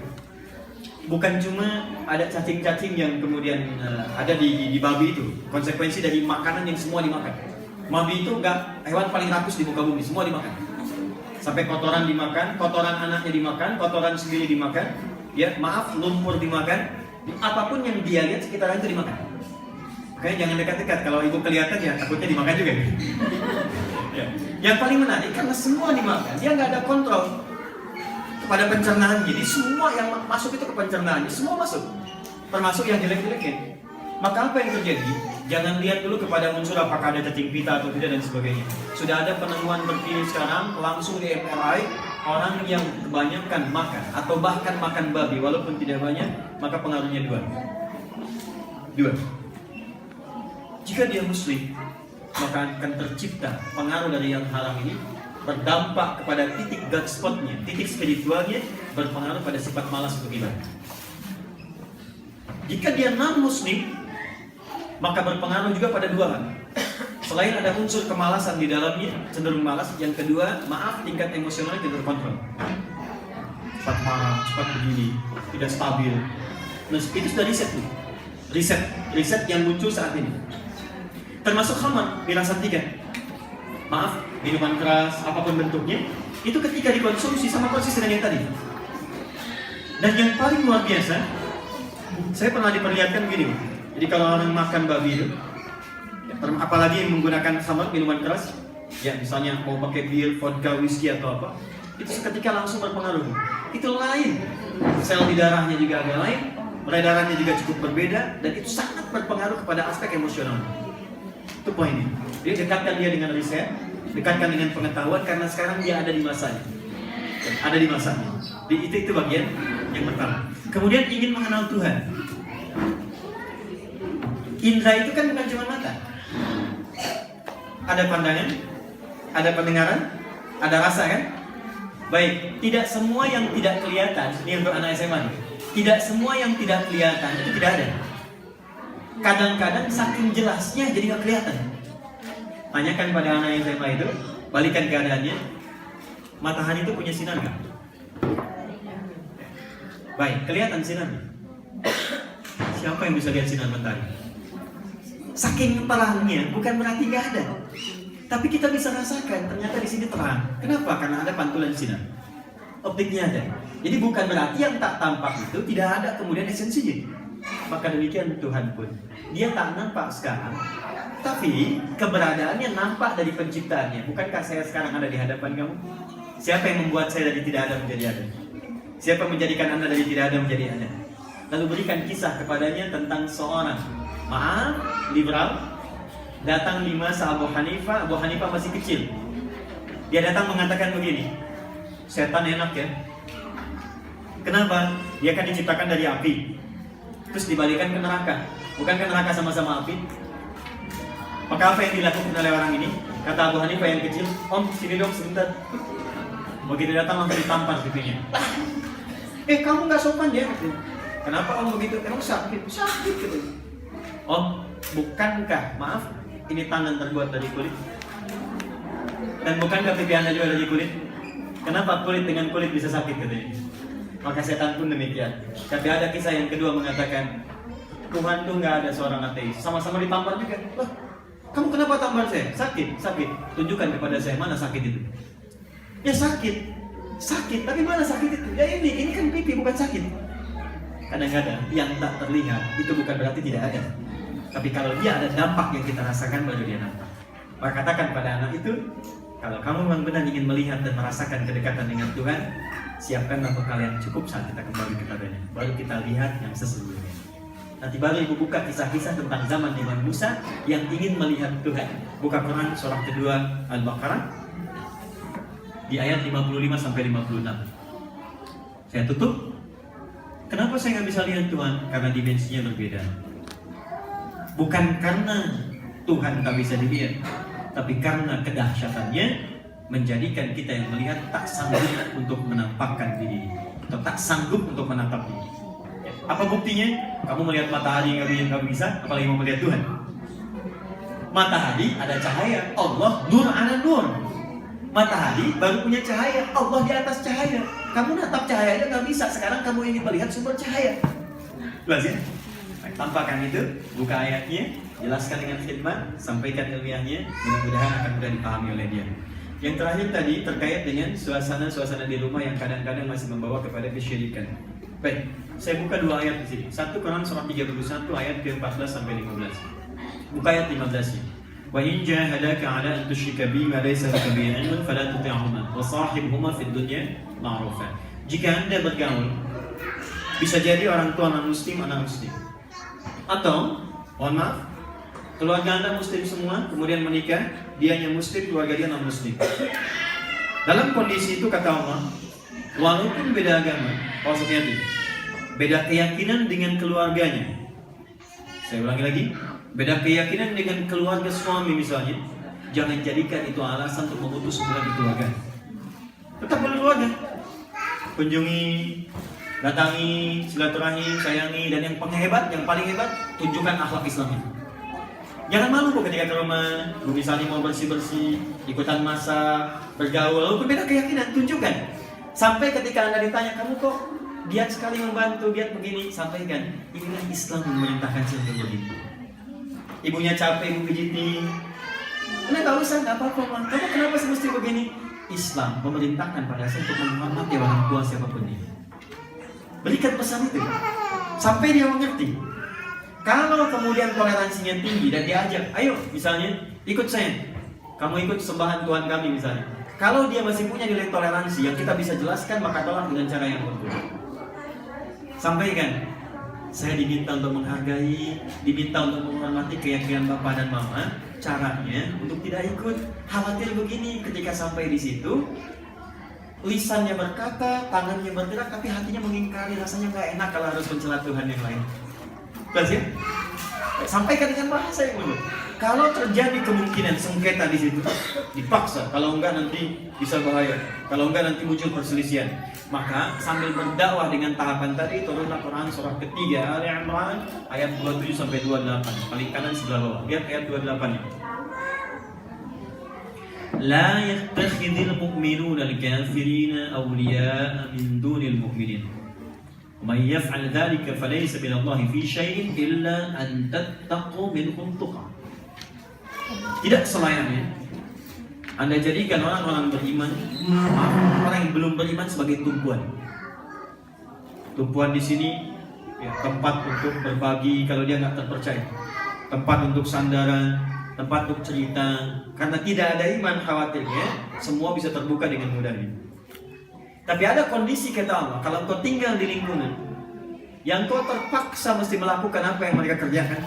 Bukan cuma ada cacing-cacing yang kemudian ada di babi itu, konsekuensi dari makanan yang semua dimakan. Babi itu enggak hewan paling rakus di muka bumi, semua dimakan. Sampai kotoran dimakan, kotoran anaknya dimakan, kotoran sendiri dimakan, ya maaf lumpur dimakan, apapun yang dia lihat sekitaran itu dimakan. Makanya jangan dekat-dekat, kalau ibu kelihatan ya takutnya dimakan juga. Ya. Yang paling menarik karena semua dimakan, dia nggak ada kontrol pada pencernaan. Jadi semua yang masuk itu ke pencernaan, semua masuk, termasuk yang jelek-jeleknya. Maka apa yang terjadi? Jangan lihat dulu kepada unsur apakah ada cacing pita atau tidak dan sebagainya. Sudah ada penemuan terkini sekarang langsung di MRI, orang yang kebanyakan makan atau bahkan makan babi walaupun tidak banyak, maka pengaruhnya dua. Jika dia muslim, maka akan tercipta pengaruh dari yang haram ini berdampak kepada titik God spotnya, titik spiritualnya, berpengaruh pada sifat malas untuk ibadah. Jika dia non-muslim, maka berpengaruh juga pada dua hal. Selain ada unsur kemalasan di dalamnya, cenderung malas. Yang kedua, tingkat emosionalnya tidak terkontrol. Cepat marah, cepat begini, tidak stabil. Nah, itu sudah riset nih. Riset yang muncul saat ini. Termasuk khamar, miras tiga. Minuman keras, apapun bentuknya, itu ketika dikonsumsi sama persis dengan yang tadi. Dan yang paling luar biasa, saya pernah diperlihatkan begini. Jadi kalau orang makan babi itu, apalagi yang menggunakan khamar, minuman keras, ya misalnya mau pakai bir, vodka, whisky atau apa, itu seketika langsung berpengaruh. Itu lain. Sel di darahnya juga agak lain, peredarannya juga cukup berbeda, dan itu sangat berpengaruh kepada aspek emosional. Itu poinnya. Jadi dekatkan dia dengan riset, dekatkan dengan pengetahuan, karena sekarang dia ada di masanya. Ada di masanya. Itu bagian yang pertama. Kemudian ingin mengenal Tuhan. Indra itu kan bukan cuma mata. Ada pandangan, ada pendengaran, ada rasa kan? Baik, tidak semua yang tidak kelihatan, ini untuk anak SMA nih. Tidak semua yang tidak kelihatan itu tidak ada. Kadang-kadang saking jelasnya jadi nggak kelihatan. Tanyakan pada anak SMA itu, balikan keadaannya. Matahari itu punya sinar nggak? Baik, kelihatan sinarnya. Siapa yang bisa lihat sinar matahari? Saking terangnya, bukan berarti nggak ada. Tapi kita bisa rasakan, ternyata di sini terang. Kenapa? Karena ada pantulan sinar. Optiknya ada. Jadi bukan berarti yang tak tampak itu tidak ada kemudian esensinya. Maka demikian Tuhan pun. Dia tak nampak sekarang, tapi keberadaannya nampak dari penciptaannya. Bukankah saya sekarang ada di hadapan kamu? Siapa yang membuat saya dari tidak ada menjadi ada? Siapa menjadikan Anda dari tidak ada menjadi ada? Lalu berikan kisah kepadanya tentang seorang liberal datang di masa Abu Hanifah. Abu Hanifah masih kecil. Dia datang mengatakan begini, setan enak ya. Kenapa? Dia kan diciptakan dari api, terus dibalikan ke neraka. Bukan ke neraka sama-sama api? Maka apa yang dilakukan oleh orang ini? Kata Abu Hanifah yang kecil, Om sini dong sebentar. Begitu datang langsung ditampar pipinya. Kamu nggak sopan ya? Kenapa Om begitu? Emang sakit? Sakit gitu. Om, bukankah, maaf, ini tangan terbuat dari kulit? Dan bukankah pipi Anda juga dari kulit? Kenapa kulit dengan kulit bisa sakit katanya? Maka setan pun demikian. Tapi ada kisah yang kedua mengatakan, Tuhan tuh nggak ada seorang ateis. Sama-sama ditampar juga. Loh, kamu kenapa tampar saya? Sakit. Tunjukkan kepada saya mana sakit itu. Ya sakit. Tapi mana sakit itu? Ya ini kan pipi bukan sakit. Kadang-kadang yang tak terlihat itu bukan berarti tidak ada. Tapi kalau dia ada dampak yang kita rasakan, baru dia nampak. Maka katakan pada anak itu, kalau kamu memang benar ingin melihat dan merasakan kedekatan dengan Tuhan, siapkanlah bekal yang cukup saat kita kembali kepadanya. Baru kita lihat yang sesungguhnya. Nanti baru ibu buka kisah-kisah tentang zaman Imam Musa yang ingin melihat Tuhan. Buka Quran surah kedua Al-Baqarah di ayat 55-56. Saya tutup. Kenapa saya nggak bisa lihat Tuhan? Karena dimensinya berbeda. Bukan karena Tuhan tak bisa dilihat, tapi karena kedahsyatannya menjadikan kita yang melihat tak sanggup untuk menampakkan diri, atau tak sanggup untuk menatap diri. Apa buktinya? Kamu melihat matahari nggak bisa, apalagi mau melihat Tuhan. Matahari ada cahaya, Allah nur ala nur. Matahari baru punya cahaya, Allah di atas cahaya. Kamu natap cahayanya nggak bisa, sekarang kamu ingin melihat sumber cahaya. Jelas ya? Tampakkan itu, buka ayatnya, jelaskan dengan khidmat, sampaikan ilmiahnya, mudah-mudahan akan mudah dipahami oleh dia. Yang terakhir tadi terkait dengan suasana-suasana di rumah yang kadang-kadang masih membawa kepada kesyirikan. Baik, saya buka dua ayat di sini. Satu Quran surah 31 ayat ke-14 sampai 15. Buka ayat 15-nya. Wa in jahadaka 'ala an tusyrika bi ma laysa laka bihi 'ilmun fala tuti'huma wa shahibhuma fid dunya ma'rufa. Jika Anda bergaul, bisa jadi orang tua non-muslim, anak muslim. Atau, mohon maaf, keluarga Anda muslim semua, kemudian menikah, dianya muslim, keluarga dia non-muslim. Dalam kondisi itu kata Allah, walaupun beda agama, maksudnya itu, beda keyakinan dengan keluarganya. Saya ulangi lagi, beda keyakinan dengan keluarga suami misalnya. jangan jadikan itu alasan untuk memutus hubungan keluarga. Tetap berkeluarga, kunjungi, datangi, silaturahim, sayangi, dan yang paling hebat, tunjukkan akhlak Islam itu. Jangan malu kok ketika ke rumah, misalnya mau bersih-bersih, ikutan masak, bergaul, walaupun beda keyakinan, tunjukkan. Sampai ketika Anda ditanya, kamu kok giat sekali membantu, giat begini, sampaikan, inilah Islam memerintahkan seperti begini. Ibunya capek, ibu pijitin, Anda gak usah, gak apa-apa, kamu kenapa semesti begini? Islam memerintahkan pada saya untuk menghormati orang tua siapapun dia. Berikan pesan itu sampai dia mengerti. Kalau kemudian toleransinya tinggi dan diajak, ayo misalnya ikut saya, kamu ikut sembahan Tuhan kami misalnya. Kalau dia masih punya nilai toleransi yang kita bisa jelaskan, maka tolak dengan cara yang betul. Sampaikan, saya diminta untuk menghargai, diminta untuk menghormati keyakinan Bapak dan Mama. Caranya untuk tidak ikut, khawatir begini, ketika sampai di situ lisannya berkata, tangannya bergerak, tapi hatinya mengingkari, rasanya nggak enak kalau harus mencela Tuhan yang lain. Jelas ya? Sampaikan dengan bahasa yang mudah. Kalau terjadi kemungkinan sengketa di situ, dipaksa. Kalau enggak nanti bisa bahaya. Kalau enggak nanti muncul perselisihan. Maka sambil berdakwah dengan tahapan tadi, turunlah Quran surah ketiga Ali Imran ayat 27 sampai 28. Paling kanan sebelah bawah. Lihat ayat 28 ini. La yattakhidhul mu'minuna al-kafirina awliya'a min dunil mu'minin. Man yaf'al dhalika falaysa min Allah fi syai'in illa an tattaqu minhum tuqa. Tidak selayaknya Anda jadikan orang-orang beriman, orang yang belum beriman sebagai tumpuan. Tumpuan di sini ya, tempat untuk berbagi kalau dia nggak terpercaya, tempat untuk sandaran, tempat untuk cerita. Karena tidak ada iman, khawatirnya semua bisa terbuka dengan mudahnya. Tapi ada kondisi kata Allah, kalau kau tinggal di lingkungan yang kau terpaksa mesti melakukan apa yang mereka kerjakan,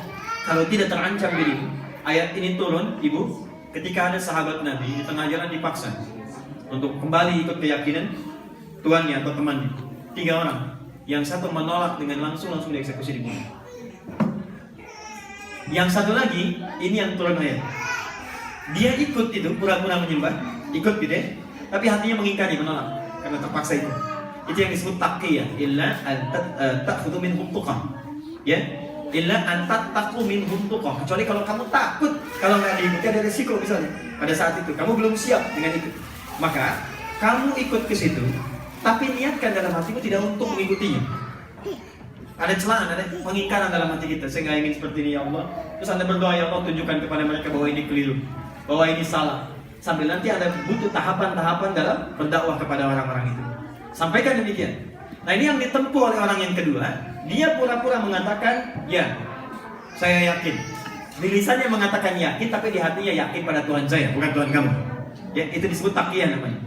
kalau tidak terancam dirimu. Ayat ini turun, ibu, ketika ada sahabat Nabi di tengah jalan dipaksa untuk kembali ikut keyakinan tuannya atau temannya. 3 orang, yang satu menolak dengan langsung dieksekusi dibunuh. Yang satu lagi, ini yang turun ayat. Dia ikut itu, pura-pura menyembah, ikut gitu ya, tapi hatinya mengingkari, menolak karena terpaksa itu. Itu yang disebut taqiyah, illa an ta'khudhu minhum tuqah. Ya, illa an tattaqu minhum tuqah. Kecuali kalau kamu takut, kalau nggak diikuti ada resiko misalnya. Pada saat itu kamu belum siap dengan itu, maka kamu ikut ke situ, tapi niatkan dalam hatimu tidak untuk mengikutinya. Ada celaan, ada pengingkaran dalam hati kita. Saya nggak ingin seperti ini ya Allah. Terus Anda berdoa, ya Allah tunjukkan kepada mereka bahwa ini keliru, bahwa ini salah. Sambil nanti Anda butuh tahapan-tahapan dalam berdakwah kepada orang-orang itu. Sampaikan demikian. Nah ini yang ditempuh oleh orang yang kedua. Dia pura-pura mengatakan, ya saya yakin. Di lisannya mengatakan yakin, tapi di hatinya yakin pada Tuhan saya, bukan Tuhan kamu. Ya, itu disebut taqiyah namanya.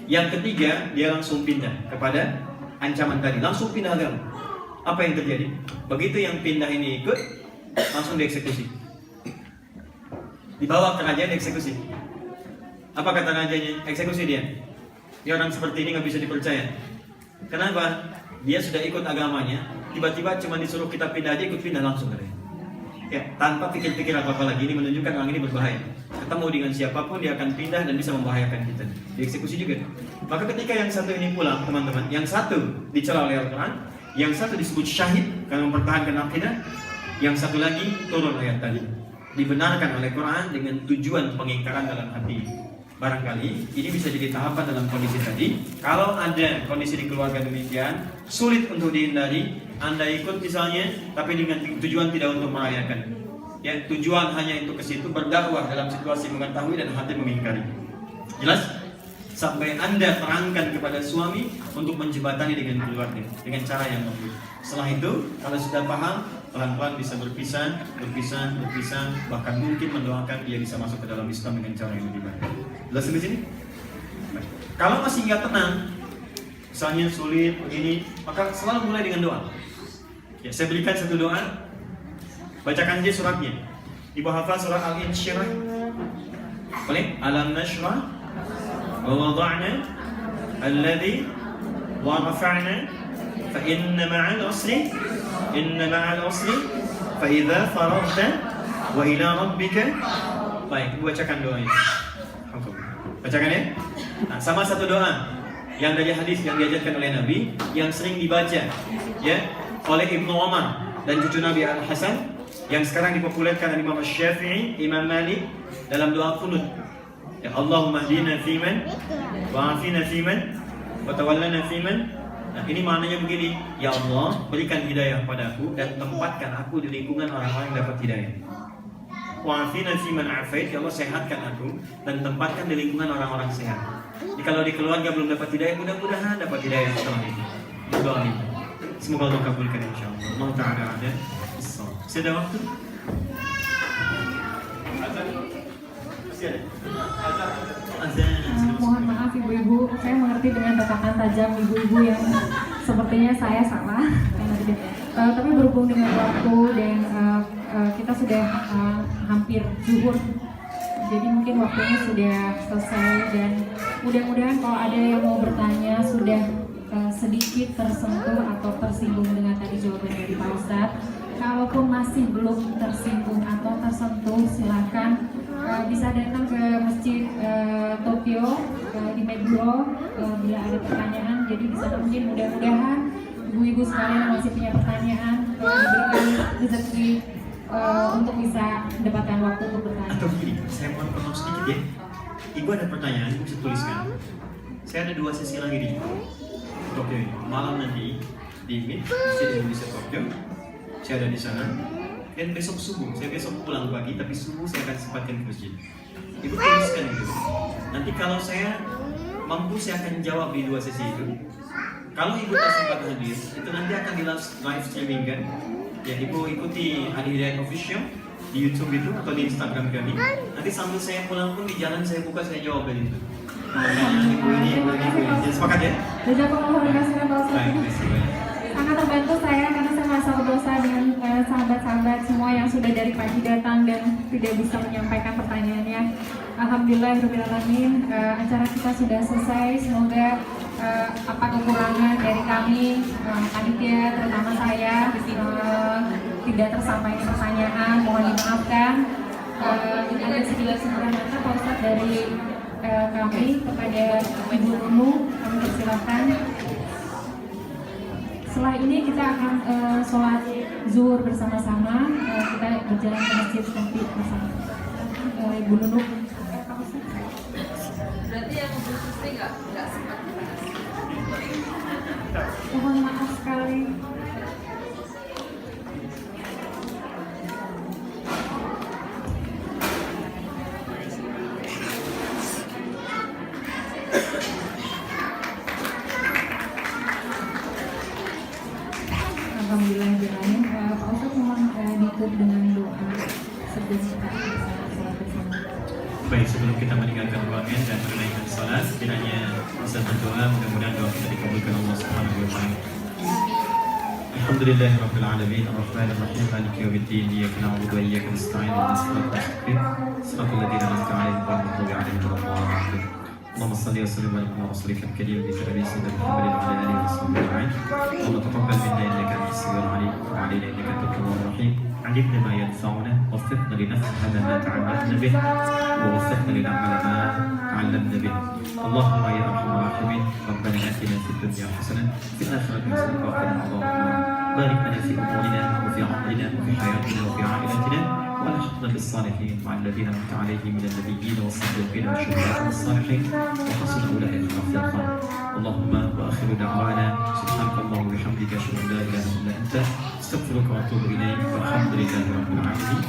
Yang ketiga, dia langsung pindah kepada ancaman tadi, langsung pindah agama. Apa yang terjadi? Begitu yang pindah ini ikut, langsung dieksekusi. Dibawa ke raja, dieksekusi. Apa kata rajanya? Eksekusi dia. Dia orang seperti ini nggak bisa dipercaya. Kenapa? Dia sudah ikut agamanya, tiba-tiba cuma disuruh kita pindah aja, ikut pindah langsung katanya. Ya, tanpa pikir-pikir apa-apa lagi. Ini menunjukkan orang ini berbahaya. Ketemu dengan siapapun dia akan pindah dan bisa membahayakan kita. Dieksekusi juga. Maka ketika yang satu ini pulang, teman-teman, yang satu dicela oleh Al-Quran, yang satu disebut syahid karena mempertahankan akidah, yang satu lagi turun ayat tadi, dibenarkan oleh Quran dengan tujuan pengingkaran dalam hati. Barangkali ini bisa jadi tahapan dalam kondisi tadi. Kalau ada kondisi di keluarga demikian, sulit untuk dihindari. Anda ikut misalnya, tapi dengan tujuan tidak untuk merayakan. Ya, tujuan hanya untuk ke situ berdakwah dalam situasi mengetahui dan hati mengingkari. Jelas? Sampai Anda terangkan kepada suami untuk menjembatani dengan keluarga dengan cara yang lembut. Setelah itu, kalau sudah paham, pelan-pelan bisa berpisah, bahkan mungkin mendoakan dia bisa masuk ke dalam Islam dengan cara yang lebih baik. Jelas sampai sini? Baik. Kalau masih nggak tenang, misalnya sulit begini, maka selalu mulai dengan doa. Ya, saya berikan satu doa. Bacakan aja suratnya. Ibu hafal surah Al-Insyirah. Boleh? Alam nashrah wa wada'na alladhi wa rafa'na fa inna ma'al usri fa idza faragta wa ila rabbika Baik, Ibu bacakan doa ini. Bacakan ya. Nah, sama satu doa yang dari hadis yang diajarkan oleh Nabi yang sering dibaca ya oleh Ibnu Umar dan cucu Nabi Al Hasan yang sekarang dipopulerkan oleh Imam Syafi'i, Imam Malik dalam doa qunut. Ya Allahumma hdina fiman wa afina fiman wa tawallana fiman. Nah, ini maknanya begini, ya Allah, berikan hidayah padaku dan tempatkan aku di lingkungan orang-orang yang dapat hidayah. Wa afina fiman afait, ya Allah sehatkan aku dan tempatkan di lingkungan orang-orang sehat. Jadi kalau di keluarga belum dapat hidayah, mudah-mudahan dapat hidayah setelah ini. Doa ini. Semoga Allah kabulkan insyaallah. Allah Ta'ala ada. Masih ada waktu? Mohon maaf ibu-ibu, saya mengerti dengan tatakan tajam ibu-ibu yang sepertinya saya salah. Tapi berhubung dengan waktu dan kita sudah hampir zuhur, jadi mungkin waktunya sudah selesai dan mudah-mudahan kalau ada yang mau bertanya sudah sedikit tersentuh atau tersinggung dengan tadi jawaban dari Pak Ustadz. Kalaupun masih belum tersinggung atau tersentuh, silakan bisa datang ke Masjid Tokyo di Meduro bila ada pertanyaan. Jadi di sana mungkin mudah-mudahan ibu-ibu sekalian yang masih punya pertanyaan diberikan rezeki untuk bisa mendapatkan waktu untuk bertanya. Atau begini, saya mau potong sedikit ya. Ibu ada pertanyaan, ibu bisa tuliskan. Saya ada 2 sesi lagi di Tokyo ini. Malam nanti di Masjid Indonesia Tokyo. Saya ada di sana. Dan besok subuh, saya besok pulang pagi, tapi subuh saya akan sempatkan ke masjid. Ibu tuliskan itu. Nanti kalau saya mampu, saya akan jawab di 2 sesi itu. Kalau ibu tak sempat hadir, itu nanti akan di live streaming kan. Ya, ibu ikuti Adi Hidayat Official di YouTube itu atau di Instagram kami. Nanti sambil saya pulang pun di jalan saya buka, saya jawab dari itu. Pertanyaan ibu ini. Jadi sepakat ya? Terima kasih Pak Ustadz. Baik, terima kasih banyak. Sangat terbantu saya karena saya merasa berdosa dengan sahabat-sahabat semua yang sudah dari pagi datang dan tidak bisa menyampaikan pertanyaannya. Alhamdulillahirrahmanirrahim, acara kita sudah selesai. Semoga apa kekurangan dari kami panitia, terutama saya, tidak tersampaikan pertanyaan, mohon dimaafkan. Ada sedikit sumbangan Pak Ustadz dari kami kepada Ibu Nunu, kami persilakan. Setelah ini kita akan sholat zuhur bersama-sama, kita berjalan ke masjid nanti bersama Ibu Nunu. Berarti yang Bu Susi nggak sempat dibahas. Mohon maaf sekali. Alhamdulillahirrahmanirrahim. Pak Ustadz mohon ditutup dengan doa sebelum kita sholat bersama. Baik, sebelum kita meninggalkan ruangan dan menunaikan salat, kiranya bisa berdoa, mudah-mudahan doa kita dikabulkan Allah Subhanahu wa taala. Alhamdulillahirabbil alamin, arrahmanir rahim, maliki yaumiddin, iyyaka na'budu wa iyyaka nasta'in, ihdinas siratal mustaqim, siratal ladzina an'amta 'alaihim ghairil maghdubi 'alaihim waladdallin. اللهم صل وسلم على رسولك الكريم بتربيه سيدنا محمد وعلى اله وصحبه اجمعين. اللهم تقبل منا انك انت السميع العليم وعلينا انك انت التواب الرحيم. علمنا ما ينفعنا ووفقنا لنفهم ما تعلمنا به ووفقنا لنعمل ما تعلمنا به. اللهم يا ارحم الراحمين ربنا اتنا في الدنيا حسنه وفي الاخره حسنه وقنا عذاب النار. بارك لنا في امورنا وفي عقلنا وفي حياتنا وفي عائلتنا والحقنا بالصالحين مع الذين انعمت عليهم من النبيين والصديقين والشهداء والصالحين وحسن اولئك رفيقا. اللهم واخر دعوانا سبحانك اللهم وبحمدك اشهد ان لا اله الا انت استغفرك واتوب اليك والحمد لله رب العالمين.